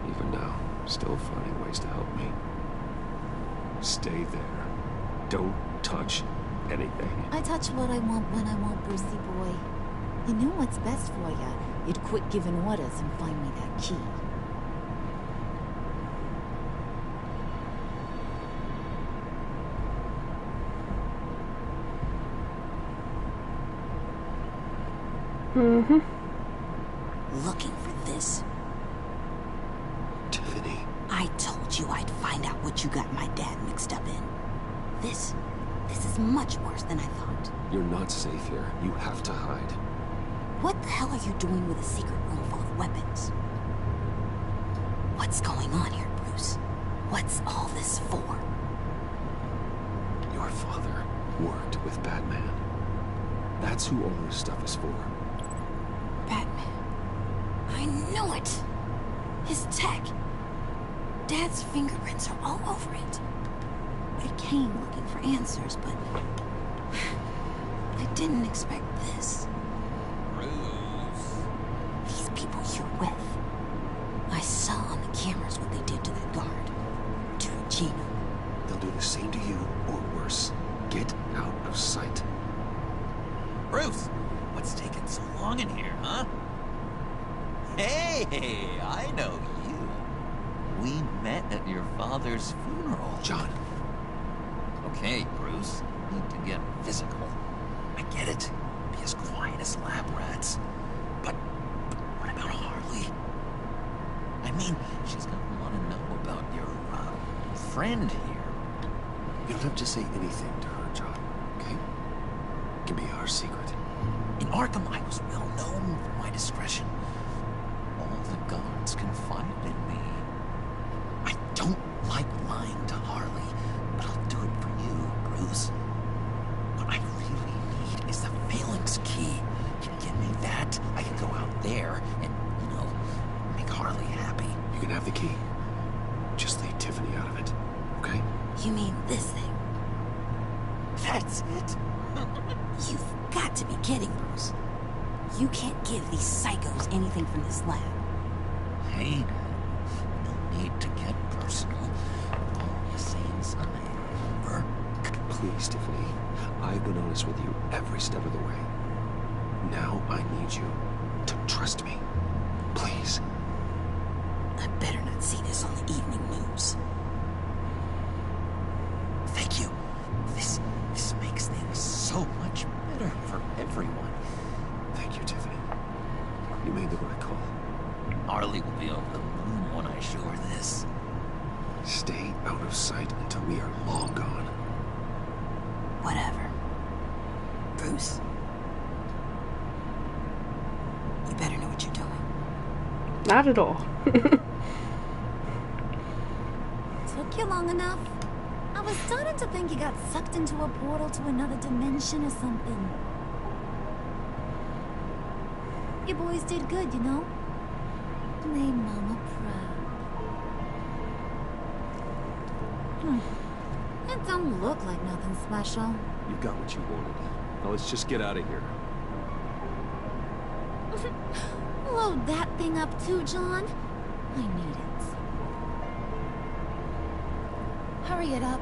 Even now, still finding ways to help me. Stay there. Don't touch anything. I touch what I want when I want, Brucey boy. You knew what's best for you. You'd quit giving orders and find me that key. Mm-hmm. Looking for this. Tiffany. I told you I'd find out what you got my dad mixed up in. This is much worse than I thought. You're not safe here. You have to hide. What the hell are you doing with a secret room full of weapons? What's going on here, Bruce? What's all this for? Your father worked with Batman. That's who all this stuff is for. Batman. I knew it! His tech. Dad's fingerprints are all over it. I came looking for answers, but I didn't expect this. Bruce. These people you're with. I saw on the cameras what they did to that guard. To Regina. They'll do the same to you, or worse. Get out of sight. Bruce, what's taking so long in here, huh? Hey, I know you. We met at your father's funeral. John. Okay, Bruce. Need to get physical. I get it. Be as quiet as lab rats. But what about Harley? I mean, she's gonna want to know about your, friend here. You don't have to say anything to her, John, okay? It can be our secret. In Arkham, I was well known for my discretion. All the guards confided in me. I don't like lying to Harley, but I'll do it for you, Bruce. What I really need is the Phalanx key. You give me that, I can go out there and, you know, make Harley happy. You can have the key. Just leave Tiffany out of it, okay? You mean this thing? That's it. You've got to be kidding, Bruce. You can't give these psychos anything from this lab. Hey, no need to get personal. All the same side, remember? Please, Tiffany. I've been honest with you every step of the way. Now I need you to trust me. Please. I better not see this on the evening news. Thank you. This makes things so much better for everyone. Thank you, Tiffany. You made the right call. Harley will be over the moon when I show her this. Stay out of sight until we are long gone. Whatever. Bruce. You better know what you're doing. Not at all. Took you long enough? I was starting to think you got sucked into a portal to another dimension or something. You boys did good, you know? Made Mama proud. It don't look like nothing special. You got what you wanted. Now let's just get out of here. Load that thing up too, John. I need it. Hurry it up.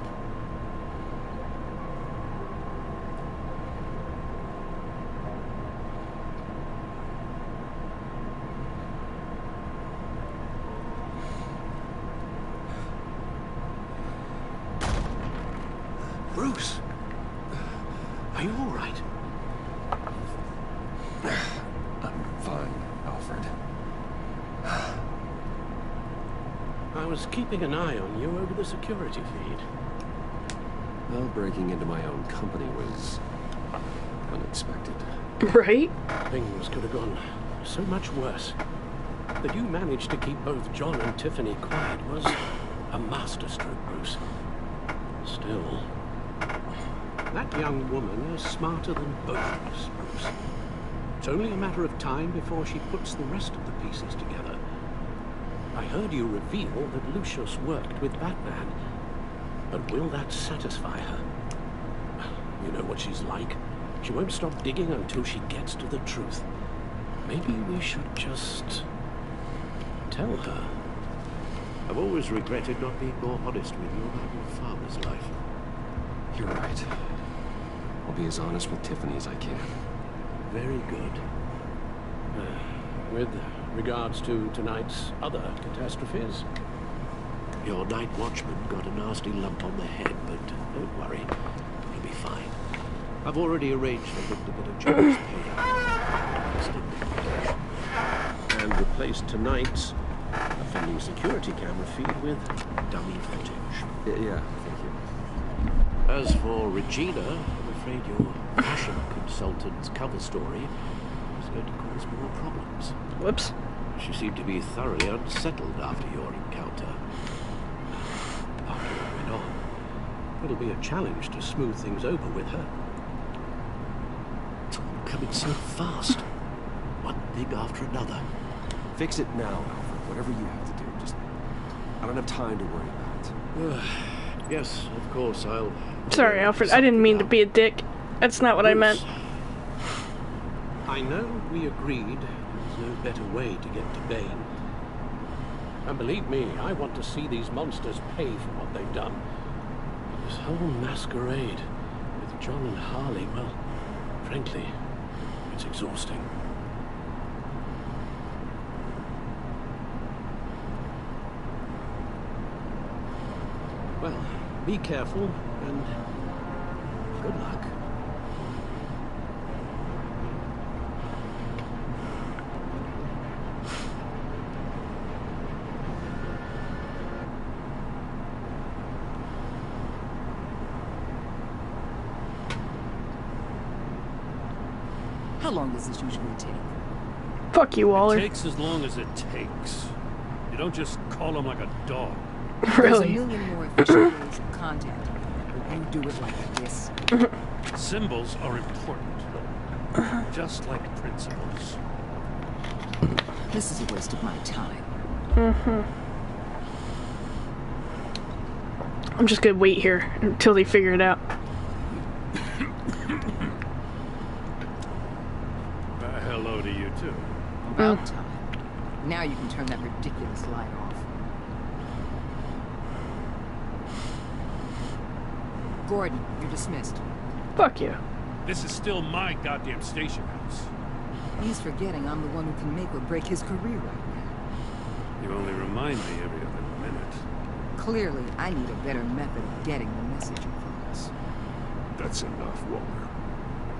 Bruce, are you all right? I'm fine, Alfred. I was keeping an eye on you over the security feed. Well, breaking into my own company was unexpected. Right? Things could have gone so much worse. That you managed to keep both John and Tiffany quiet was a masterstroke, Bruce. Still, that young woman is smarter than both of us, Bruce. It's only a matter of time before she puts the rest of the pieces together. I heard you reveal that Lucius worked with Batman. But will that satisfy her? You know what she's like. She won't stop digging until she gets to the truth. Maybe we should just tell her. I've always regretted not being more honest with you about your father's life. You're right. I'll be as honest with Tiffany as I can. Very good. With regards to tonight's other catastrophes, your night watchman got a nasty lump on the head, but don't worry, he'll be fine. I've already arranged for him to get a job's payout and replaced tonight's offending security camera feed with dummy footage. Yeah, thank you. As for Regina, I'm afraid your fashion consultant's cover story is going to cause more problems. Whoops. She seemed to be thoroughly unsettled after your encounter. After what went on, it'll be a challenge to smooth things over with her. It's all coming so fast. One thing after another. Fix it now, Alfred. Whatever you have to do. Just... I don't have time to worry about it. Yes, of course, I'll... Sorry, Alfred. I didn't mean to be a dick. That's not what I meant. I know we agreed there's no better way to get to Bane. And believe me, I want to see these monsters pay for what they've done. But this whole masquerade with John and Harley, well, frankly, it's exhausting. Well, be careful and good luck. How long does this usually take? Fuck you, Waller. It takes as long as it takes. You don't just call him like a dog. There's a Really? million more efficient ways of contacting you, but you do it like this. Symbols are important. Just like principles. This is a waste of my time. I'm just gonna wait here until they figure it out. Hello to you, too. About time. Now you can turn that ridiculous light off. Gordon, you're dismissed. Fuck you. This is still my goddamn station house. He's forgetting I'm the one who can make or break his career right now. You only remind me every other minute. Clearly, I need a better method of getting the message across. That's enough, Waller.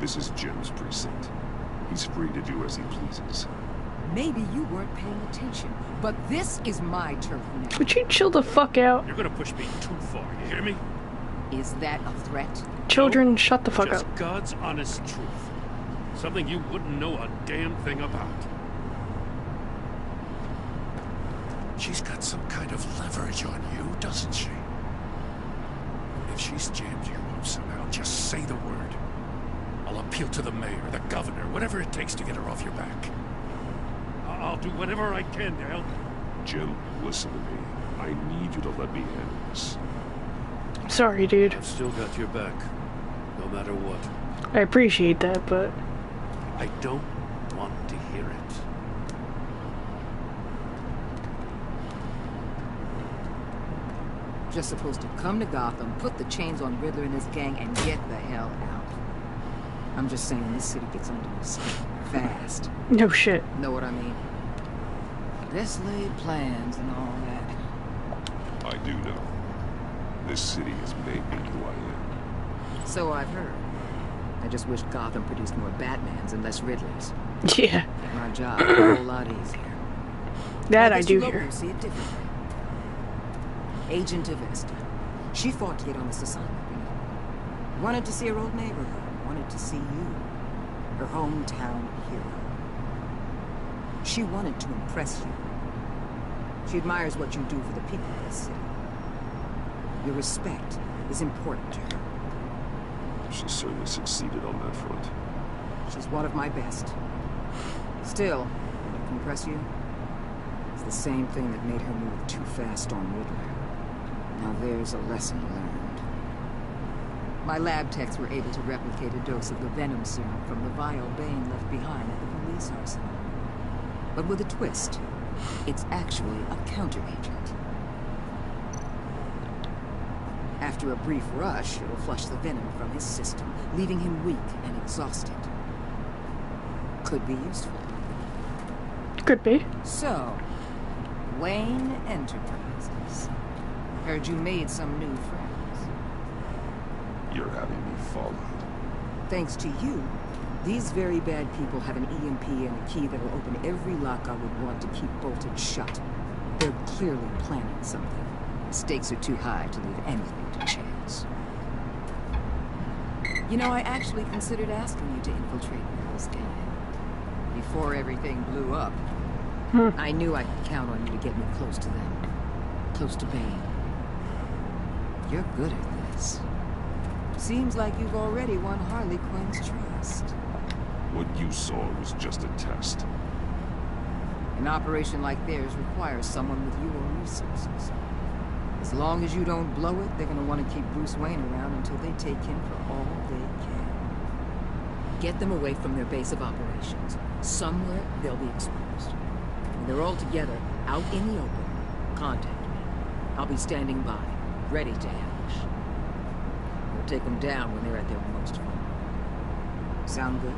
This is Jim's precinct. He's free to do as he pleases. Maybe you weren't paying attention, but this is my turf now. Would you chill the fuck out? You're gonna push me too far, you hear me? Is that a threat? Children, shut the fuck Just up. God's honest truth. Something you wouldn't know a damn thing about. She's got some kind of leverage on you, doesn't she? If she's jammed you up somehow, just say the word. I'll appeal to the mayor, the governor, whatever it takes to get her off your back. I'll do whatever I can to help you. Jim, listen to me. I need you to let me handle this. Sorry, dude. I've still got your back, no matter what. I appreciate that, but I don't want to hear it. Just supposed to come to Gotham, put the chains on Riddler and his gang, and get the hell out. I'm just saying this city gets under your skin fast. no shit. Know what I mean? Let's lay plans and all that. I do know. This city has made me who I am. So I've heard. I just wish Gotham produced more Batmans and less Riddlers. Yeah, My job is a whole lot easier. that I guess do you hear. locals see it differently. Agent Avesta. She fought to get on this assignment, you know. Wanted to see her old neighborhood. Wanted to see you. Her hometown hero. She wanted to impress you. She admires what you do for the people of this city. Your respect is important to her. She certainly succeeded on that front. She's one of my best. Still, what can impress you? It's the same thing that made her move too fast on Riddler. Now there's a lesson learned. My lab techs were able to replicate a dose of the venom serum from the vial Bane left behind at the police arsenal. But with a twist, it's actually a counteragent. After a brief rush, it'll flush the venom from his system, leaving him weak and exhausted. Could be useful. Could be. So, Wayne Enterprises. Heard you made some new friends. You're having me followed. Thanks to you, these very bad people have an EMP and a key that'll open every lock I would want to keep bolted shut. They're clearly planning something. The stakes are too high to leave anything to chance. You know, I actually considered asking you to infiltrate Meryl's gang. Before everything blew up, I knew I could count on you to get me close to them. Close to Bane. You're good at this. Seems like you've already won Harley Quinn's trust. What you saw was just a test. An operation like theirs requires someone with your resources. As long as you don't blow it, they're gonna want to keep Bruce Wayne around until they take him for all they can. Get them away from their base of operations. Somewhere they'll be exposed. When they're all together, out in the open, contact me. I'll be standing by, ready to ambush. We'll take them down when they're at their most vulnerable. Sound good?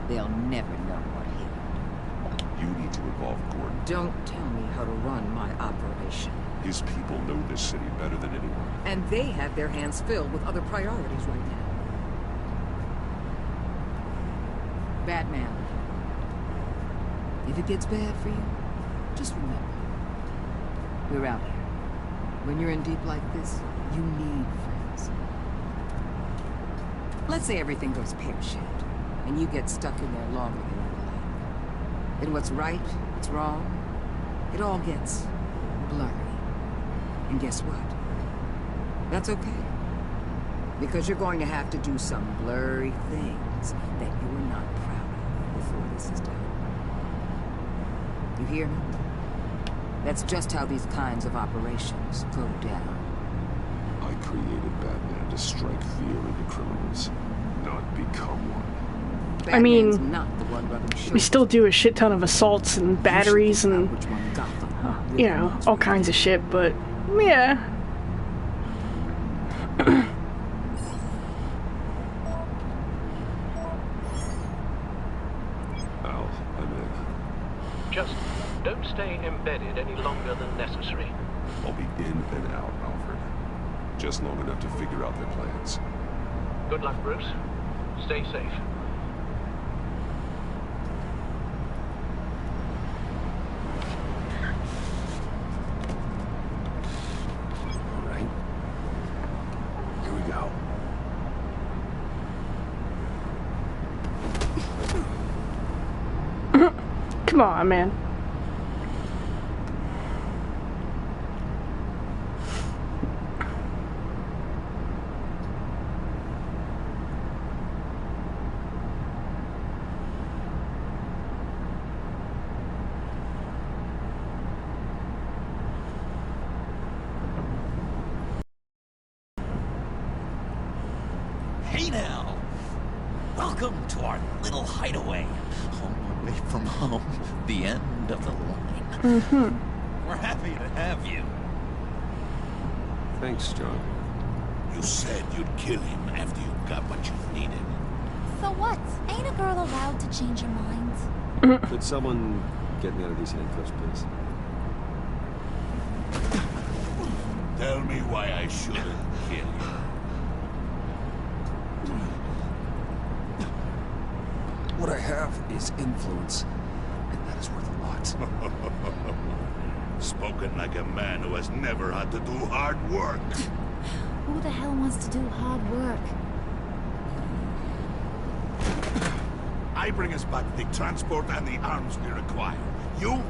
They'll never know what hit. You need to involve Gordon. Don't tell me how to run my operation. His people know this city better than anyone. And they have their hands filled with other priorities right now. Batman. If it gets bad for you, just remember. We're out here. When you're in deep like this, you need friends. Let's say everything goes pear-shaped. and you get stuck in there longer than you like. Then what's right, what's wrong, it all gets blurry. And guess what? That's okay. Because you're going to have to do some blurry things that you're not proud of before this is done. You hear me? That's just how these kinds of operations go down. I created Batman to strike fear into criminals, not become one. Batman's I mean, not the one rubbing we shoulders. still do a shit ton of assaults and batteries and, Which one Gotham you know, all kinds of shit, but, yeah. Al, I'm in. Just don't stay embedded any longer than necessary. I'll be in and out, Alfred. Just long enough to figure out their plans. Good luck, Bruce. Stay safe. All right. Here we go. Come on, man. Hey now! Welcome to our little hideaway. Home away from home. The end of the line. Mm-hmm. We're happy to have you. Thanks, John. You said you'd kill him after you got what you needed. So what? Ain't a girl allowed to change her mind? Could someone get me out of these handcuffs, please? Tell me why I shouldn't kill you. What I have is influence, and that is worth a lot. Spoken like a man who has never had to do hard work. Who the hell wants to do hard work? I bring us back the transport and the arms we require. You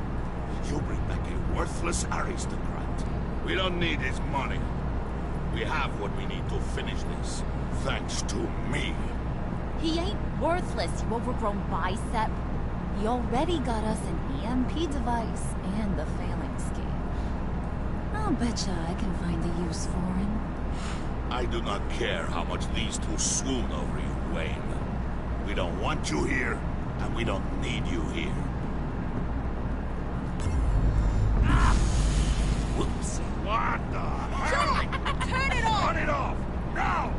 bring back a worthless aristocrat. We don't need his money. We have what we need to finish this, thanks to me. He ain't worthless, you overgrown bicep. He already got us an EMP device and the phalanx scheme. I'll betcha I can find a use for him. I do not care how much these two swoon over you, Wayne. We don't want you here, and we don't need you here. Whoops. What the hell? John, turn it off! Turn it off! Now!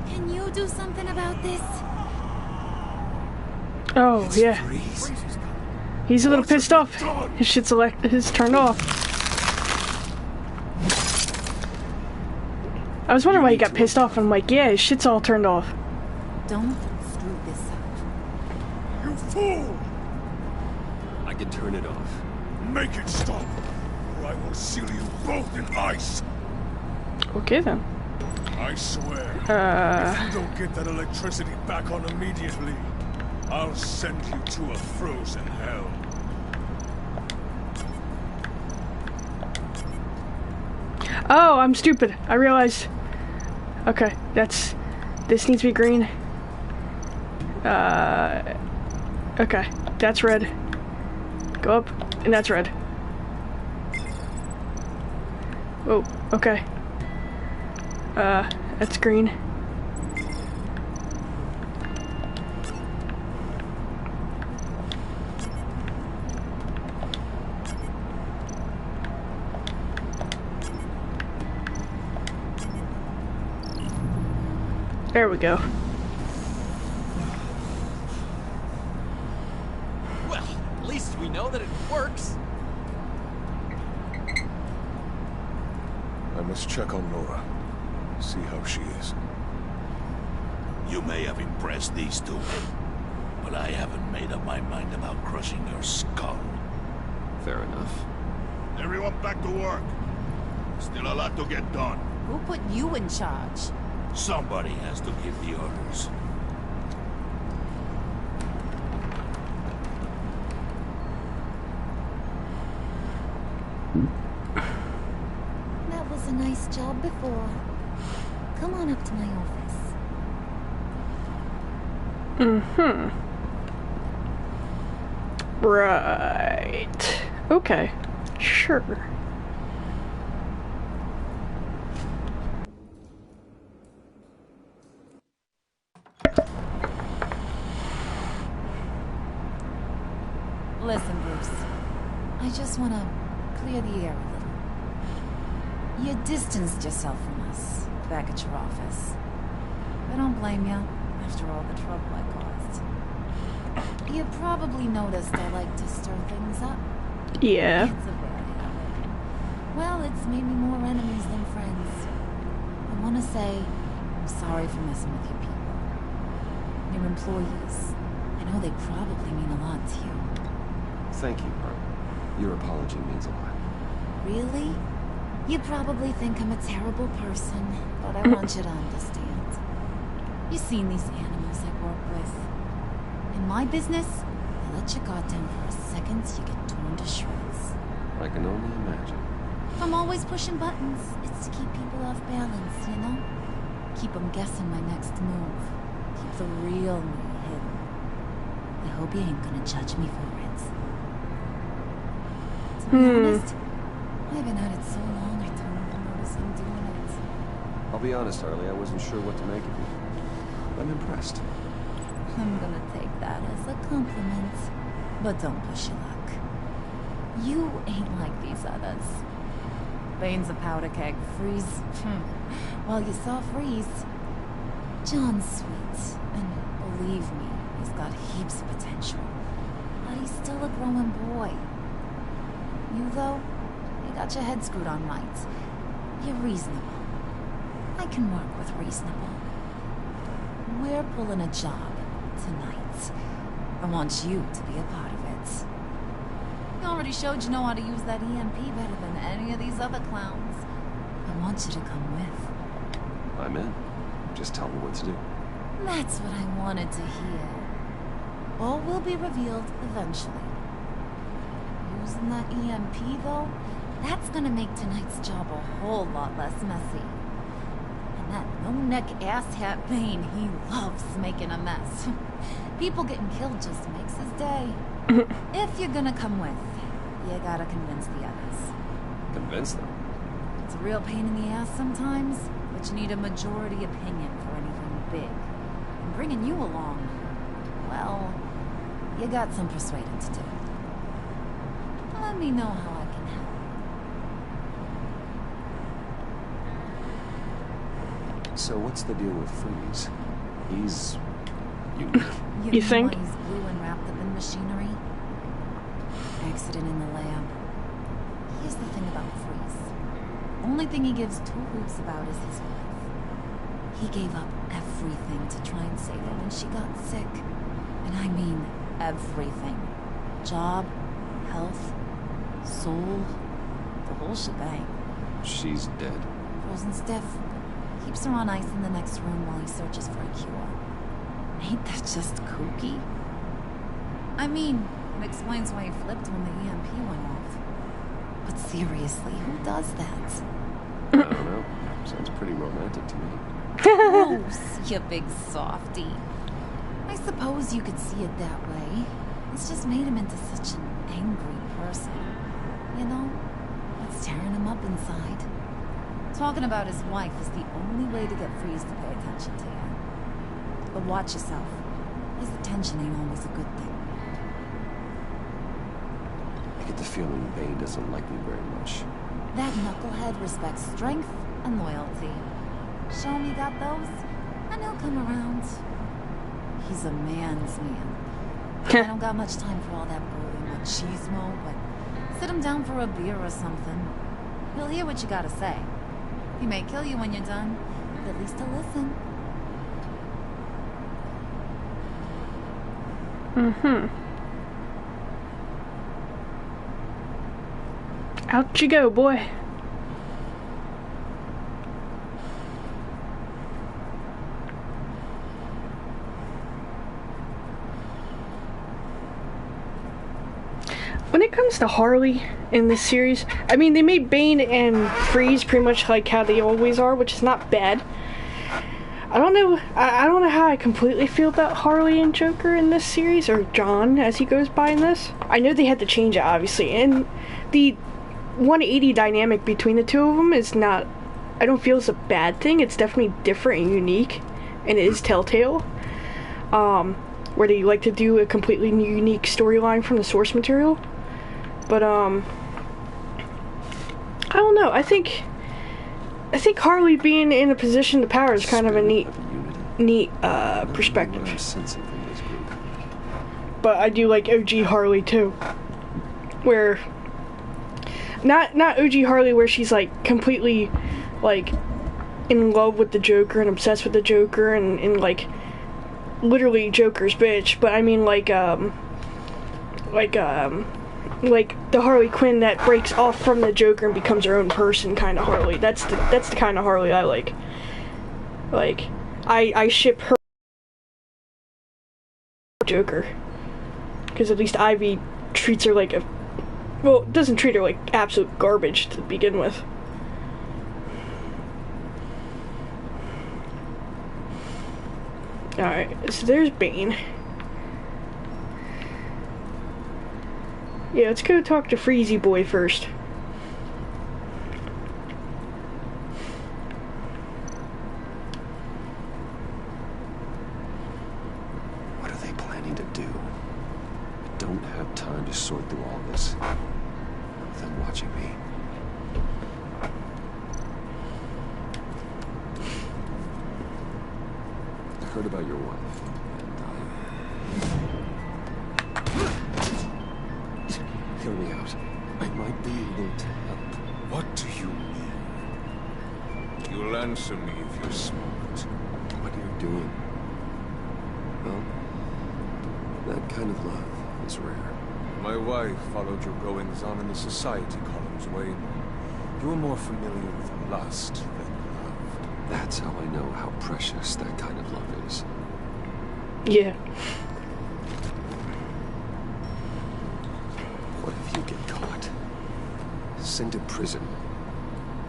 Can you do something about this? Oh, yeah. He's a little pissed off. His shit's his turned off. I was wondering why he got pissed off. I'm like, yeah, his shit's all turned off. Don't screw this up. You fool! I can turn it off. Make it stop, or I will seal you both in ice. Okay, then. I swear, if you don't get that electricity back on immediately, I'll send you to a frozen hell. Oh, I'm stupid. I realized. Okay, this needs to be green. Okay, that's red. Go up, and that's red. Oh, okay. That's green. There we go. Well, at least we know that it works. I must check on Nora. See how she is. You may have impressed these two, but I haven't made up my mind about crushing your skull. Fair enough. Everyone back to work. Still a lot to get done. Who put you in charge? Somebody has to give the orders. a nice job before. Come on up to my office. Right. Okay. Sure. Listen, Bruce. I just want to clear the air a little. You distanced yourself from us back at your office. I don't blame you after all the trouble I caused. You probably noticed I like to stir things up. Yeah. It's a bad habit. Well, it's made me more enemies than friends. I want to say I'm sorry for messing with your people. Your employees. I know they probably mean a lot to you. Thank you, Pearl. Your apology means a lot. Really? You probably think I'm a terrible person, but I want you to understand. You've seen these animals I work with. In my business, you let your guard down for a second, you get torn to shreds. I can only imagine. If I'm always pushing buttons, it's to keep people off balance, you know? Keep them guessing my next move. Keep the real me hidden. I hope you ain't gonna judge me for it. To be honest, I've been at it so long I don't even notice I'm doing it. I'll be honest, Harley, I wasn't sure what to make of you. I'm impressed. I'm gonna take that as a compliment. But don't push your luck. You ain't like these others. Bane's a powder keg. Freeze. Well, you saw Freeze. John's sweet. And believe me, he's got heaps of potential. But he's still a growing boy. You, though, you got your head screwed on right. You're reasonable. I can work with reasonable. We're pulling a job tonight. I want you to be a part of it. You already showed you know how to use that EMP better than any of these other clowns. I want you to come with. I'm in. Just tell me what to do. That's what I wanted to hear. All will be revealed eventually. Using that EMP, though, that's gonna make tonight's job a whole lot less messy. And that no-neck asshat Bane, he loves making a mess. People getting killed just makes his day. If you're gonna come with, you gotta convince the others. Convince them? It's a real pain in the ass sometimes, but you need a majority opinion for anything big. And bringing you along, well, you got some persuading to do. Let me know how I can help. So what's the deal with Freeze? He's unique. You think? He's blue and wrapped up in machinery. Accident in the lab. Here's the thing about Freeze. Only thing he gives two hoots about is his wife. He gave up everything to try and save her when she got sick. And I mean everything. Job, health, soul, the whole shebang. She's dead. Frozen stiff. Keeps her on ice in the next room while he searches for a cure. Ain't that just kooky? I mean, it explains why he flipped when the EMP went off. But seriously, who does that? I don't know. Sounds pretty romantic to me. Gross, you big softy. I suppose you could see it that way. It's just made him into such an angry person. You know, what's tearing him up inside. Talking about his wife is the only way to get Freeze to pay attention to you. But watch yourself. His attention ain't always a good thing. I get the feeling Bane doesn't like me very much. That knucklehead respects strength and loyalty. Show him you got those, and he'll come around. He's a man's man. I don't got much time for all that brooding machismo, but sit him down for a beer or something. He'll hear what you gotta say. He may kill you when you're done, but at least he'll listen. Out you go, boy. when it comes to Harley in this series, I mean, they made Bane and Freeze pretty much like how they always are, which is not bad. I don't know how I completely feel about Harley and Joker in this series, or John as he goes by in this. I know they had to change it, obviously, and the 180 dynamic between the two of them is not, I don't feel it's a bad thing. It's definitely different and unique, and it is Telltale, where they like to do a completely unique storyline from the source material. But I don't know. I think Harley being in a position to power is kind of a neat perspective. But I do like OG Harley too, where not OG Harley where she's like completely like in love with the Joker and obsessed with the Joker and like literally Joker's bitch, but I mean like the Harley Quinn that breaks off from the Joker and becomes her own person kind of Harley. That's the kind of Harley I like. Like, I ship her Joker. Because at least Ivy treats her like well, doesn't treat her like absolute garbage to begin with. Alright, so there's Bane. Yeah, let's go talk to Freezy Boy first. What are they planning to do? I don't have time to sort through all this. With them watching me. I heard about your wife. Hear me out. I might be able to help. What do you mean? You'll answer me if you're smart. What are you doing? Well, that kind of love is rare. My wife followed your goings-on in the society columns, Wayne. You were more familiar with lust than love. That's how I know how precious that kind of love is. Yeah. What if you get caught? Sent to prison?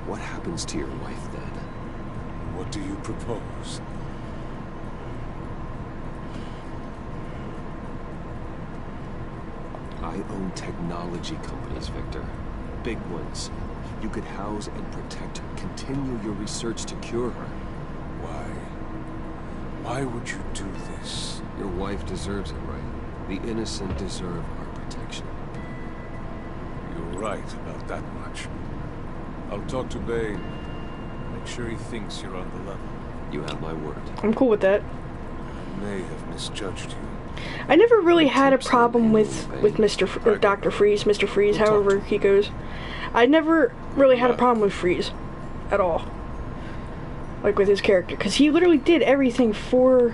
What happens to your wife then? What do you propose? I own technology companies, Victor. Big ones. You could house and protect her. Continue your research to cure her. Why? Why would you do this? Your wife deserves it, right? The innocent deserve our protection. You're right about that much. I'll talk to Bane. Make sure he thinks you're on the level. You have my word. I'm cool with that. I may have misjudged you. I never really had a problem with Dr. Freeze, Mr. Freeze, however he goes. I never really had a problem with Freeze at all. Like with his character, because he literally did everything for,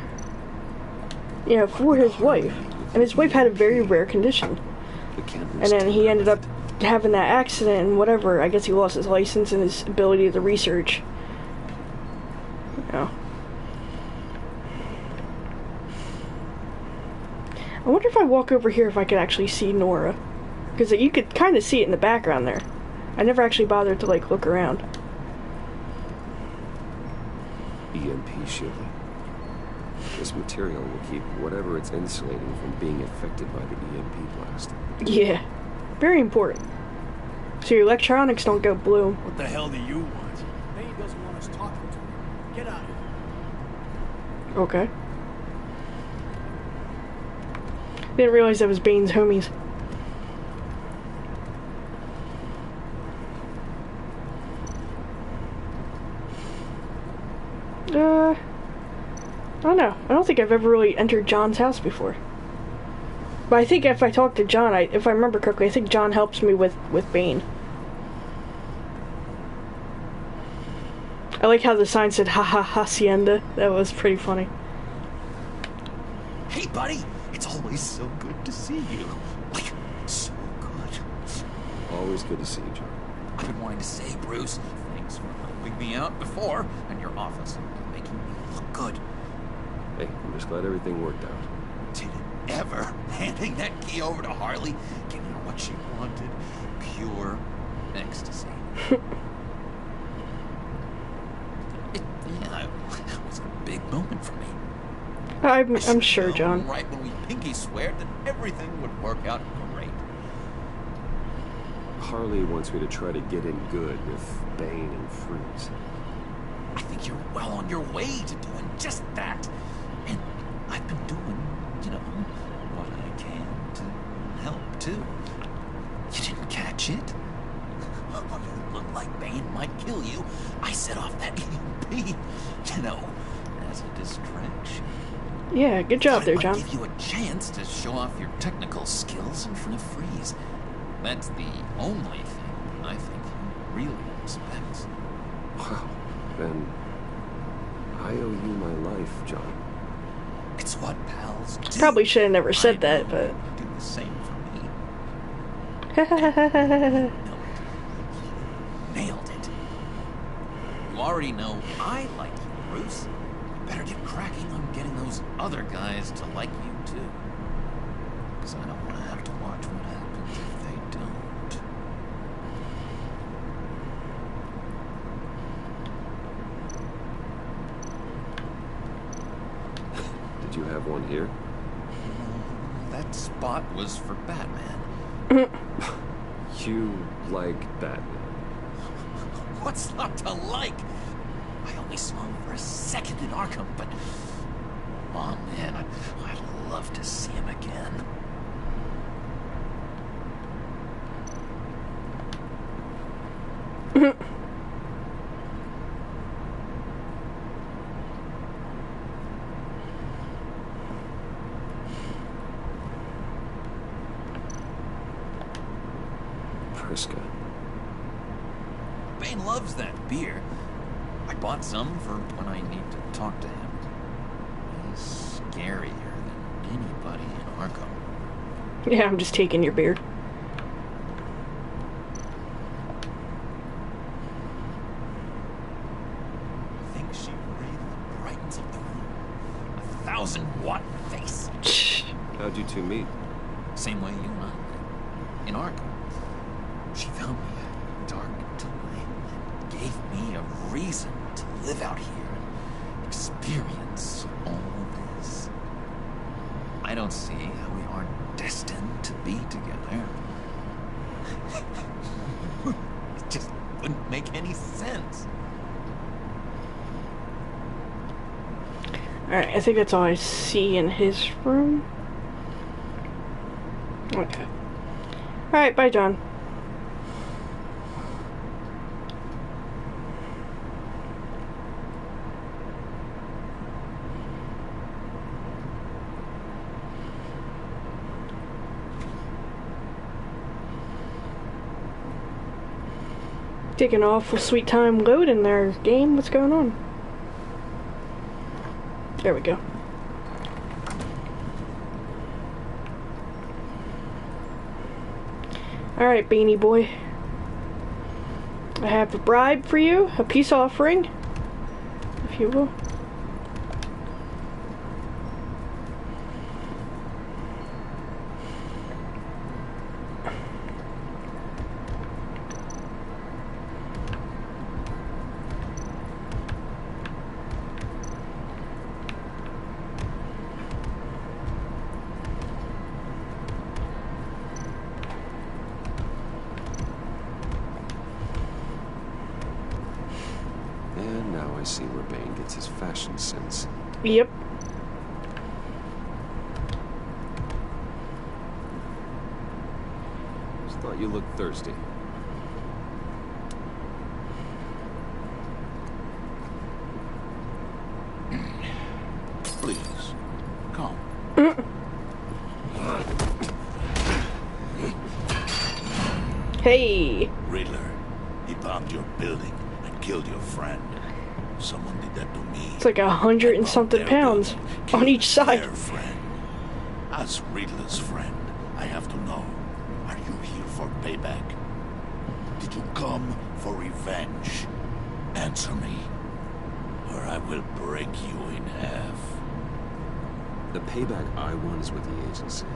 you know, for his wife, and his wife had a very rare condition. And then he ended up having that accident and whatever. I guess he lost his license and his ability to research. You know. I wonder if I walk over here if I could actually see Nora. Because you could kind of see it in the background there. I never actually bothered to, like, look around. EMP shielding. This material will keep whatever it's insulating from being affected by the EMP blast. Yeah. Very important. So your electronics don't go blue. What the hell do you want? Bane doesn't want us talking to him. Get out of here. Okay. Didn't realize that was Bane's homies. I don't know. I don't think I've ever really entered John's house before. But I think if I talk to John, if I remember correctly, I think John helps me with Bane. I like how the sign said "Ha ha hacienda." That was pretty funny. Hey, buddy! It's always so good to see you. Like, so good. Always good to see you, John. I've been wanting to say, Bruce, thanks for helping me out before, and your office, and making me look good. Hey, I'm just glad everything worked out. Did it ever? Handing that key over to Harley, giving her what what she wanted. Pure ecstasy. Yeah, it was a big moment for me. I'm sure, John. Right when we pinky sweared that everything would work out great. Harley wants me to try to get in good with Bane and Freeze. I think you're well on your way to doing just that. And I've been doing, what I can to help, too. You didn't catch it? It looked like Bane might kill you. I set off that EMP, as a distraction. Yeah, good job there, John. I'll give you a chance to show off your technical skills in front of Freeze. That's the only thing I think he really expects. Wow. Then I owe you my life, John. It's what pals do. Probably should have never said that, but... Do the same for me. Nailed it. You already know I like you, Bruce. Better get cracking on getting those other guys to like you, too. Because I don't want to have to watch what happens if they don't. Did you have one here? That spot was for Batman. You like Batman? What's not to like? I only saw him for a second in Arkham, but... Oh, man, I'd love to see him again. Prescott. Bane loves that beer. I bought some for when I need to talk to him. He's scarier than anybody in Arkham. Yeah, I'm just taking your beer. I think she really brightens up the room. 1,000-watt face. How'd you two meet? Same way you and I. In Arkham. She found me a dark time and gave me a reason to live out here and experience all this. I don't see how we aren't destined to be together. It just wouldn't make any sense. Alright, I think that's all I see in his room. Okay. Alright, bye, John. Taking an awful sweet time loading there, game. What's going on? There we go. Alright, Beanie Boy. I have a bribe for you, a peace offering, if you will. And now I see where Bane gets his fashion sense. Yep. Just thought you looked thirsty. Please, come. Hey. Riddler, he bombed your building and killed your friend. Someone did that to me. It's like 100 and something pounds on each side. Their friend. As Riddler's friend, I have to know, are you here for payback? Did you come for revenge? Answer me, or I will break you in half. The payback I want is with the agency.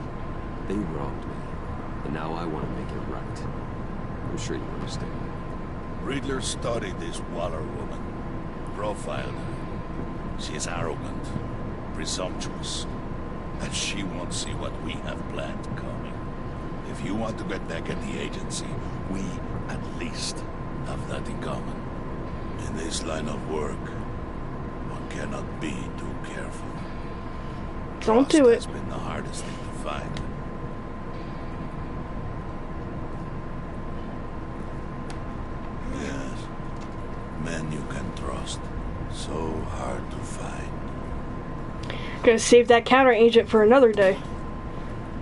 They wronged me. And now I want to make it right. I'm sure you understand. Riddler studied this Waller woman, profiled her. She is arrogant, presumptuous, and she won't see what we have planned coming. If you want to get back at the agency, we, at least, have that in common. In this line of work, one cannot be too careful. Don't do it. Trust has been the hardest thing to find. Yes. Men you can trust. So hard to find. Gonna save that counter agent for another day.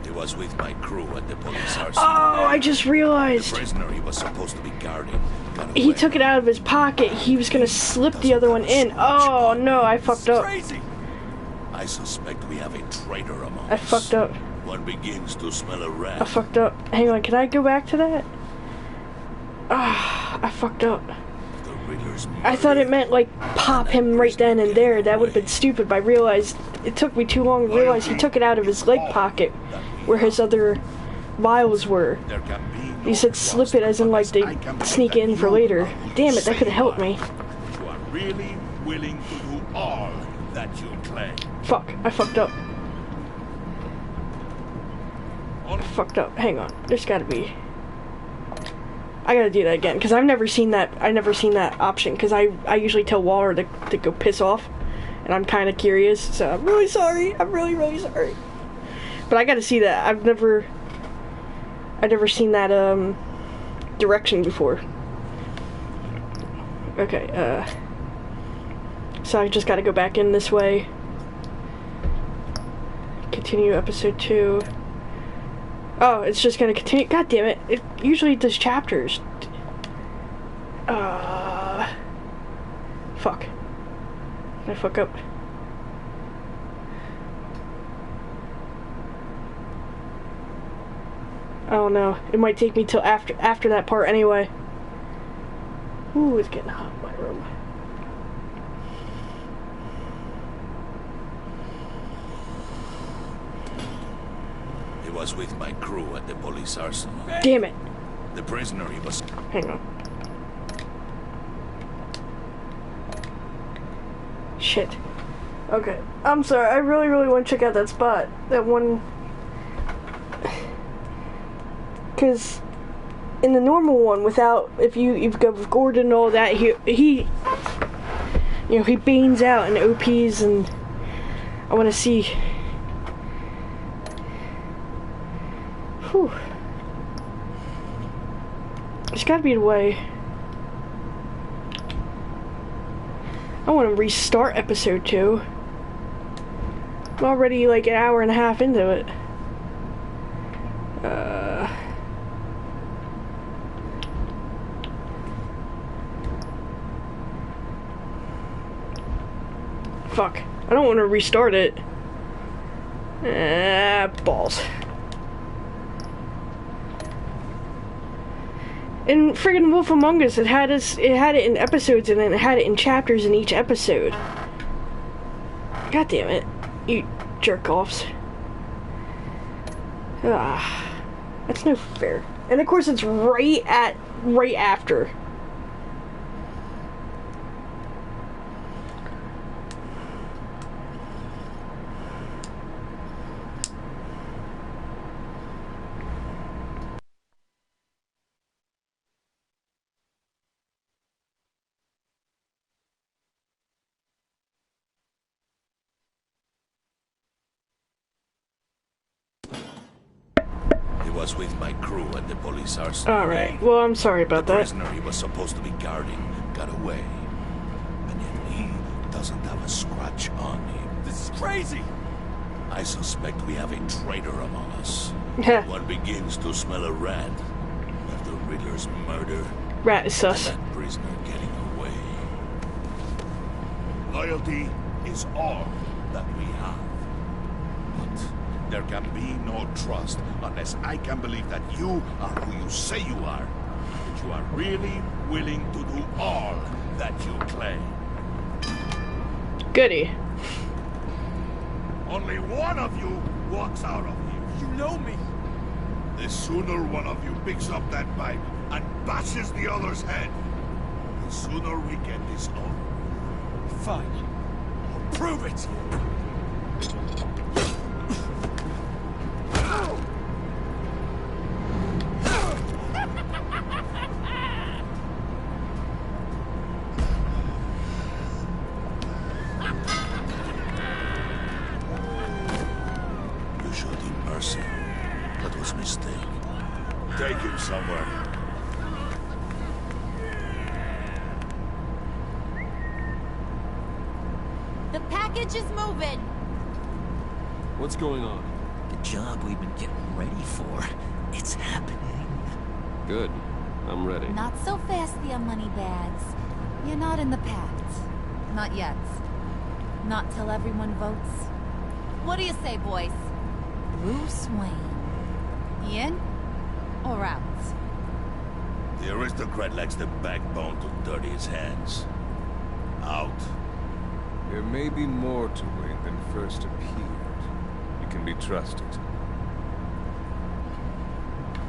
He was with my crew at the police arsenal. Oh, I just realized. The prisoner he was supposed to be guarding got away. He took it out of his pocket. He was gonna slip the other one in. Oh no, I fucked up. Crazy. I suspect we have a traitor among us. I fucked up. One begins to smell a rat. I fucked up. Hang on, can I go back to that? Ah, I fucked up. I thought it meant like pop him right then and there. That would have been stupid, but I realized it took me too long to realize he took it out of his leg pocket where his other vials were. He said slip it as in like they sneak it in for later. Damn it, that could have helped me. You are really willing to do all that you claim. Fuck, I fucked up. I fucked up. Hang on, there's gotta be. I gotta do that again, because I've never seen that. I never seen that option, because I usually tell Waller to go piss off, and I'm kind of curious, so I'm really sorry. I'm really, really sorry. But I gotta see that. I've never seen that, direction before. Okay, so I just gotta go back in this way. Continue episode 2. Oh, it's just gonna continue. God damn it. It usually does chapters. Fuck. Did I fuck up? Oh no. It might take me till after that part anyway. Ooh, it's getting hot in my room. He was with my crew at the police arsenal. Damn it. The prisoner he was... Hang on. Shit. Okay. I'm sorry. I really, really want to check out that spot. That one... Because in the normal one, without... If you've got Gordon and all that, he you know, he banes out and OPs, and I want to see... Whew. There's gotta be a way. I want to restart episode 2. I'm already like an hour and a half into it. Fuck. I don't want to restart it. Balls. In friggin' Wolf Among Us, it had it in episodes, and then it had it in chapters in each episode. God damn it, you jerk-offs. That's no fair. And of course, it's right after. Was with my crew at the police arsenal. Alright, well, I'm sorry about that. The prisoner he was supposed to be guarding got away. And yet he doesn't have a scratch on him. This is crazy! I suspect we have a traitor among us. One begins to smell a rat after Riddler's murder. Rat is sus. And that prisoner getting away. Loyalty is all that we have. But there can be no trust unless I can believe that you are who you say you are. That you are really willing to do all that you claim. Goody. Only one of you walks out of here. You know me. The sooner one of you picks up that pipe and bashes the other's head, the sooner we get this over. Fine. I'll prove it! You showed him mercy. That was a mistake. Take him somewhere. The package is moving. What's going on? The job we've been getting ready for. It's happening. Good. I'm ready. Not so fast there, Moneybags. You're not in the pact. Not yet. Not till everyone votes. What do you say, boys? Bruce Wayne. In or out? The aristocrat lacks the backbone to dirty his hands. Out. There may be more to Wayne than first appeared. You can be trusted.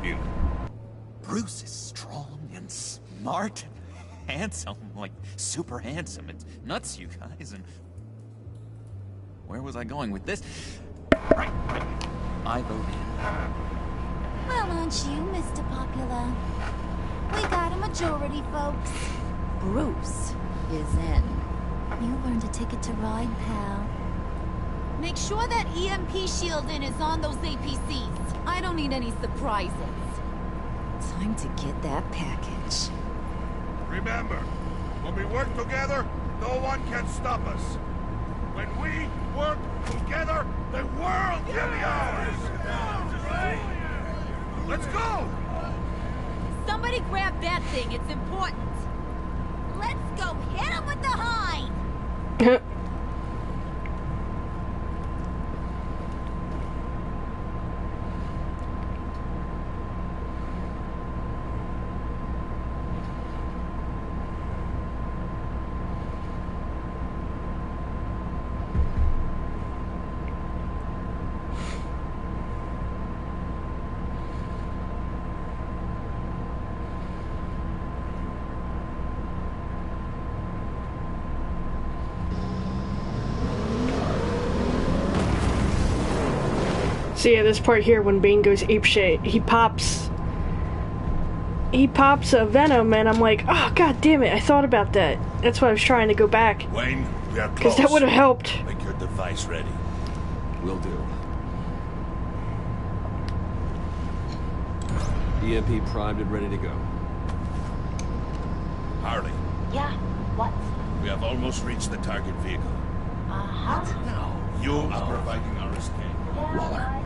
In. Bruce is strong and smart and handsome, like super handsome. It's nuts, you guys. And where was I going with this? Right. I vote in. Well, aren't you, Mr. Popular? We got a majority, folks. Bruce is in. You earned a ticket to ride, pal. Make sure that EMP shielding is on those APCs. I don't need any surprises. Time to get that package. Remember, when we work together, no one can stop us. When we work together, the world can be ours! Let's go! Somebody grab that thing, it's important. Let's go hit him with the hind! So yeah, this part here when Bane goes apeshit, he pops a Venom, and I'm like, oh god damn it, I thought about that. That's why I was trying to go back. Wayne, we are close. Because that would have helped. Make your device ready. Will do. EMP primed and ready to go. Harley, Yeah, what? we have almost reached the target vehicle. Uh-huh. You are providing our escape. Waller.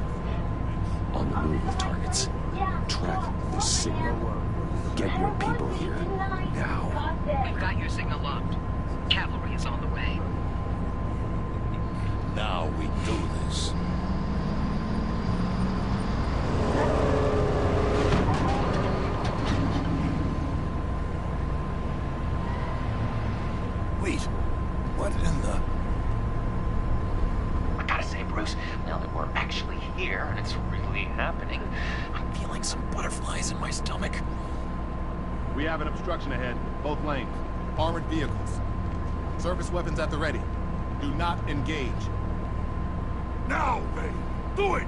On the move with targets. Track this signal. Get your people here. Now. We've got your signal locked. Cavalry is on the way. Now we do this. Wait. What in the... I gotta say, Bruce, now that we're actually here and it's really happening, I'm feeling some butterflies in my stomach. We have an obstruction ahead, both lanes. Armored vehicles. Service weapons at the ready. Do not engage. Now, Wayne! Do it!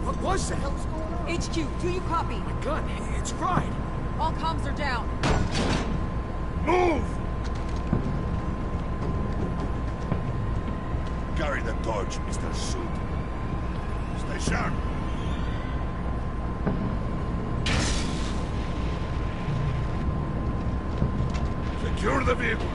What was that? HQ, do you copy? My gun, it's fried. All comms are down. Move! Carry the torch, Mr. Suit. Stay sharp. Secure the vehicle.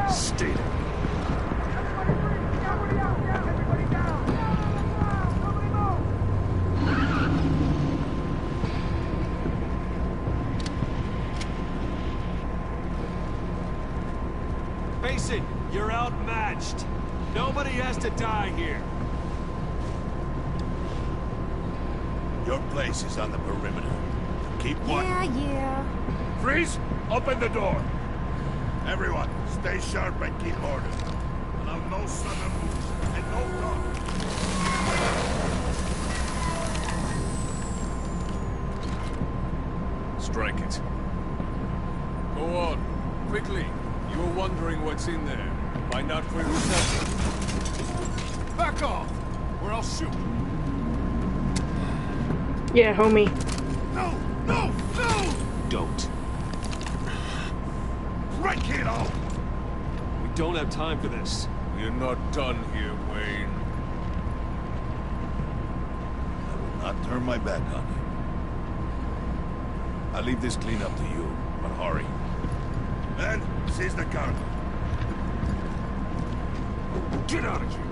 Stay there. Face it, you're outmatched. Nobody has to die here. Your place is on the perimeter. Keep watch. Yeah. Freeze! Open the door. Everyone, stay sharp and keep order. Allow no sudden moves and no talk. Strike it. Go on. Quickly. You were wondering what's in there. Find out for yourself. Back off, or I'll shoot. Yeah, homie. No! No! No! Don't. Break it all! We don't have time for this. We're not done here, Wayne. I will not turn my back on you. I'll leave this clean up to you, but hurry. And seize the cargo. Get out of here.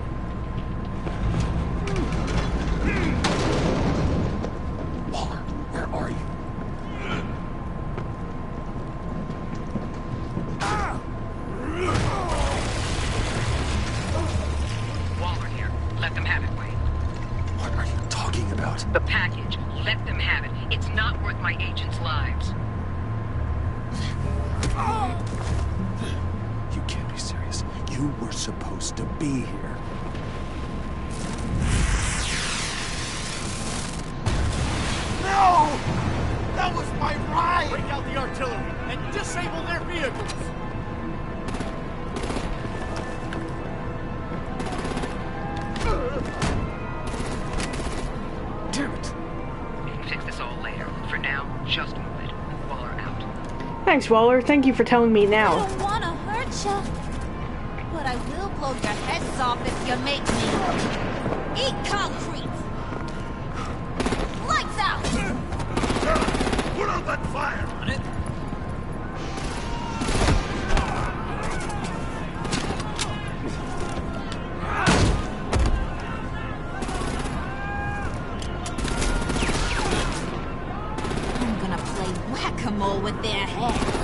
Waller, where are you? Waller here. Let them have it, Wayne. What are you talking about? The package. Let them have it. It's not worth my agents' lives. You can't be serious. You were supposed to be here. No! That was my ride! Break out the artillery and disable their vehicles. Damn it! We can fix this all later. For now, just move it. Waller out. Thanks, Waller. Thank you for telling me I now. don't want to hurt you, but I will blow your heads off if you make me eat concrete. Lights out! Put out that fire! On it? I'm gonna play whack-a-mole with their heads.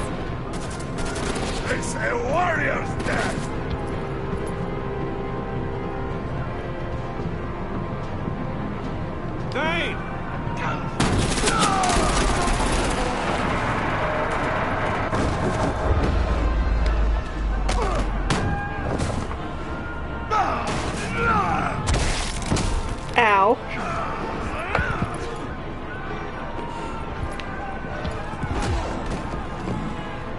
It's a warrior's death! Dane! Ow.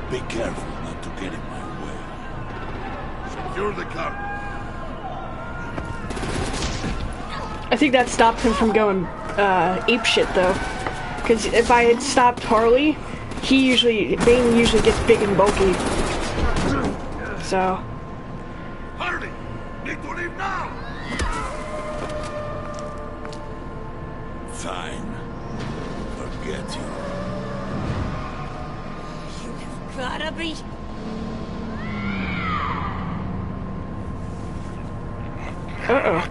Be careful not to get in my way. Secure the cargo. I think that stopped him from going apeshit though. Because if I had stopped Harley, Bane usually gets big and bulky. So. Harley! Need to leave now! Fine. Forget you. Gotta be. Uh-oh.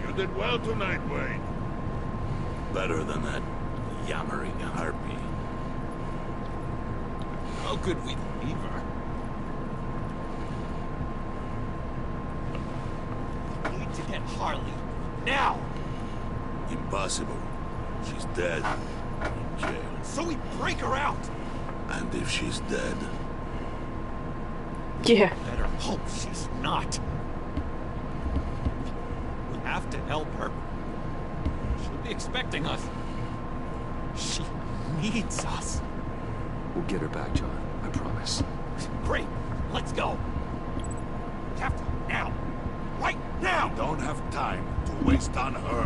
You did well tonight, Wayne. Better than that yammering harpy. How could we leave her? We need to get Harley. Now! Impossible. She's dead. In jail. So we break her out! And if she's dead, Yeah. Better hope she's not. We have to help her. She'll be expecting us. She needs us. We'll get her back, John. I promise. Great. Let's go. Captain, now. Right Now! We don't have time to waste on her.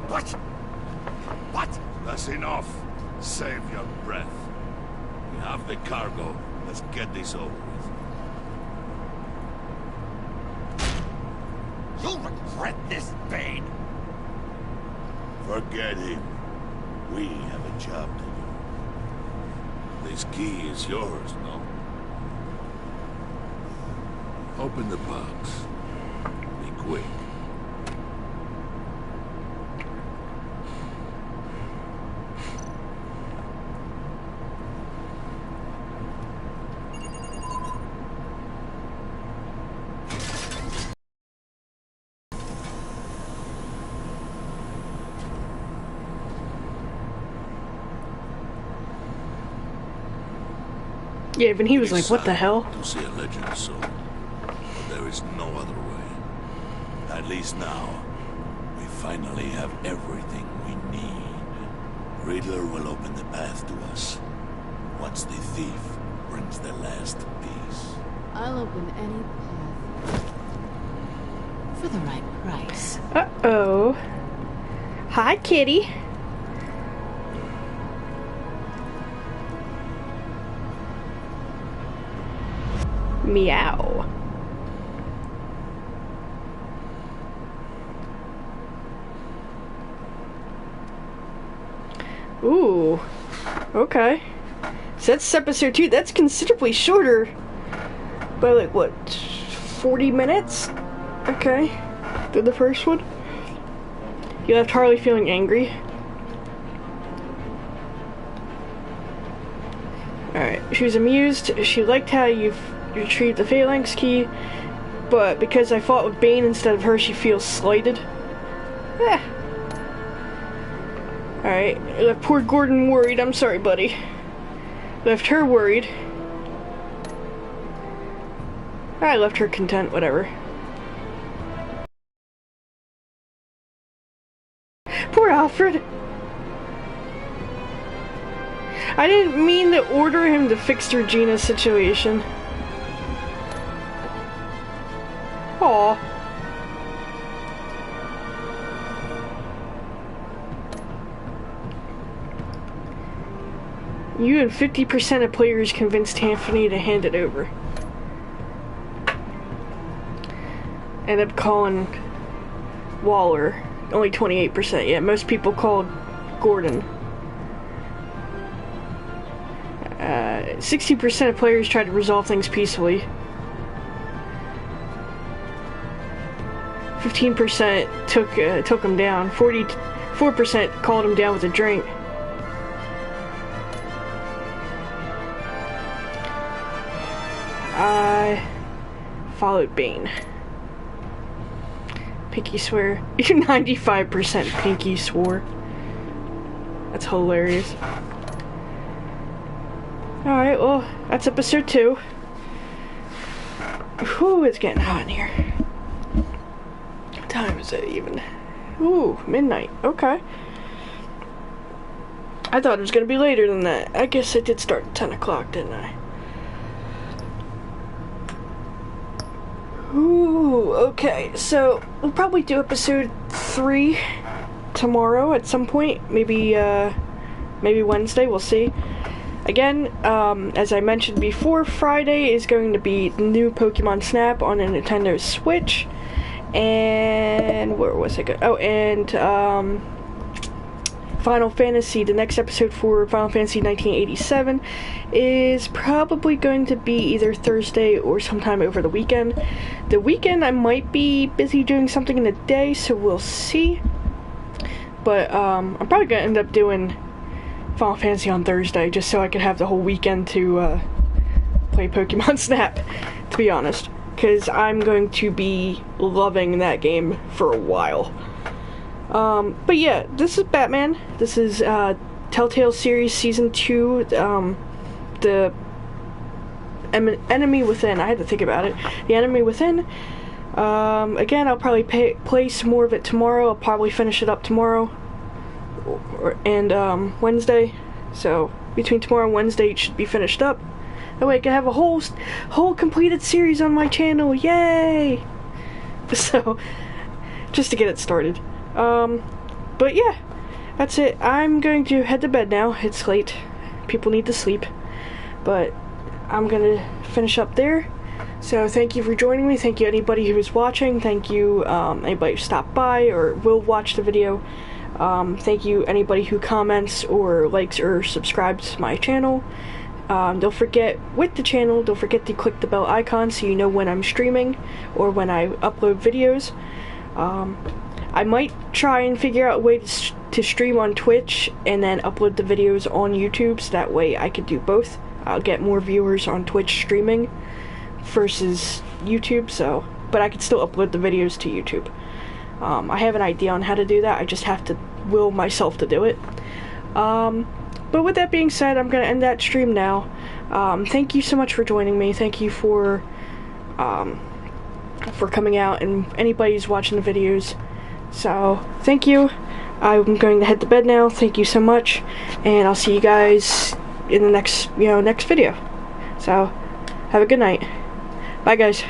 What? What? That's enough. Save your breath. We have the cargo. Let's get this over with. You'll regret this, Bane. Forget him. We have a job to do. This key is yours, no? Open the box. Be quick. Yeah, even he was like, what the hell? To see a legend soul. But there is no other way. At least now, we finally have everything we need. Riddler will open the path to us. Once the thief brings the last piece. I'll open any path. For the right price. Uh-oh. Hi, kitty. Meow. Ooh. Okay. So that's episode 2. That's considerably shorter. By like, what, 40 minutes? Okay. Than the first one. You left Harley feeling angry. Alright. She was amused. She liked how you've retrieved the Phalanx key, but because I fought with Bane instead of her, she feels slighted. Eh. Alright, left poor Gordon worried. I'm sorry, buddy. Left her worried. I left her content, whatever. Poor Alfred. I didn't mean to order him to fix Regina's situation. Aww. You and 50% of players convinced Anthony to hand it over. End up calling Waller. Only 28%. Yeah, most people called Gordon. 60% of players tried to resolve things peacefully. 15% took him down. 44% called him down with a drink. I followed Bane. Pinky swear. You're 95% Pinky swore. That's hilarious. Alright, well, that's episode 2. Whew, it's getting hot in here. What time is it even? Ooh, midnight. Okay. I thought it was gonna be later than that. I guess I did start at 10 o'clock, didn't I? Ooh, okay. So, we'll probably do episode 3 tomorrow at some point. Maybe Wednesday, we'll see. Again, as I mentioned before, Friday is going to be the new Pokemon Snap on a Nintendo Switch. And where was it? Oh, and Final Fantasy, the next episode for Final Fantasy 1987 is probably going to be either Thursday or sometime over the weekend. The weekend I might be busy doing something in the day, so we'll see. But I'm probably going to end up doing Final Fantasy on Thursday, just so I could have the whole weekend to play Pokemon Snap, to be honest. Because I'm going to be loving that game for a while. But yeah, this is Batman. This is Telltale series Season 2, the Enemy Within. I had to think about it. The Enemy Within. Again, I'll probably play some more of it tomorrow. I'll probably finish it up tomorrow. And Wednesday. So between tomorrow and Wednesday it should be finished up. That way I can have a whole completed series on my channel. Yay! So just to get it started. But yeah, that's it. I'm going to head to bed now. It's late. People need to sleep. But I'm gonna finish up there. So thank you for joining me. Thank you anybody who is watching. Thank you anybody who stopped by or will watch the video. Thank you anybody who comments or likes or subscribes to my channel. Don't forget, with the channel, don't forget to click the bell icon so you know when I'm streaming or when I upload videos. I might try and figure out a way to stream on Twitch and then upload the videos on YouTube, so that way I could do both. I'll get more viewers on Twitch streaming versus YouTube, but I could still upload the videos to YouTube. I have an idea on how to do that. I just have to will myself to do it. But with that being said, I'm going to end that stream now. Thank you so much for joining me. Thank you for coming out, and anybody who's watching the videos. So, thank you. I'm going to head to bed now. Thank you so much, and I'll see you guys in the next video. So, have a good night. Bye, guys.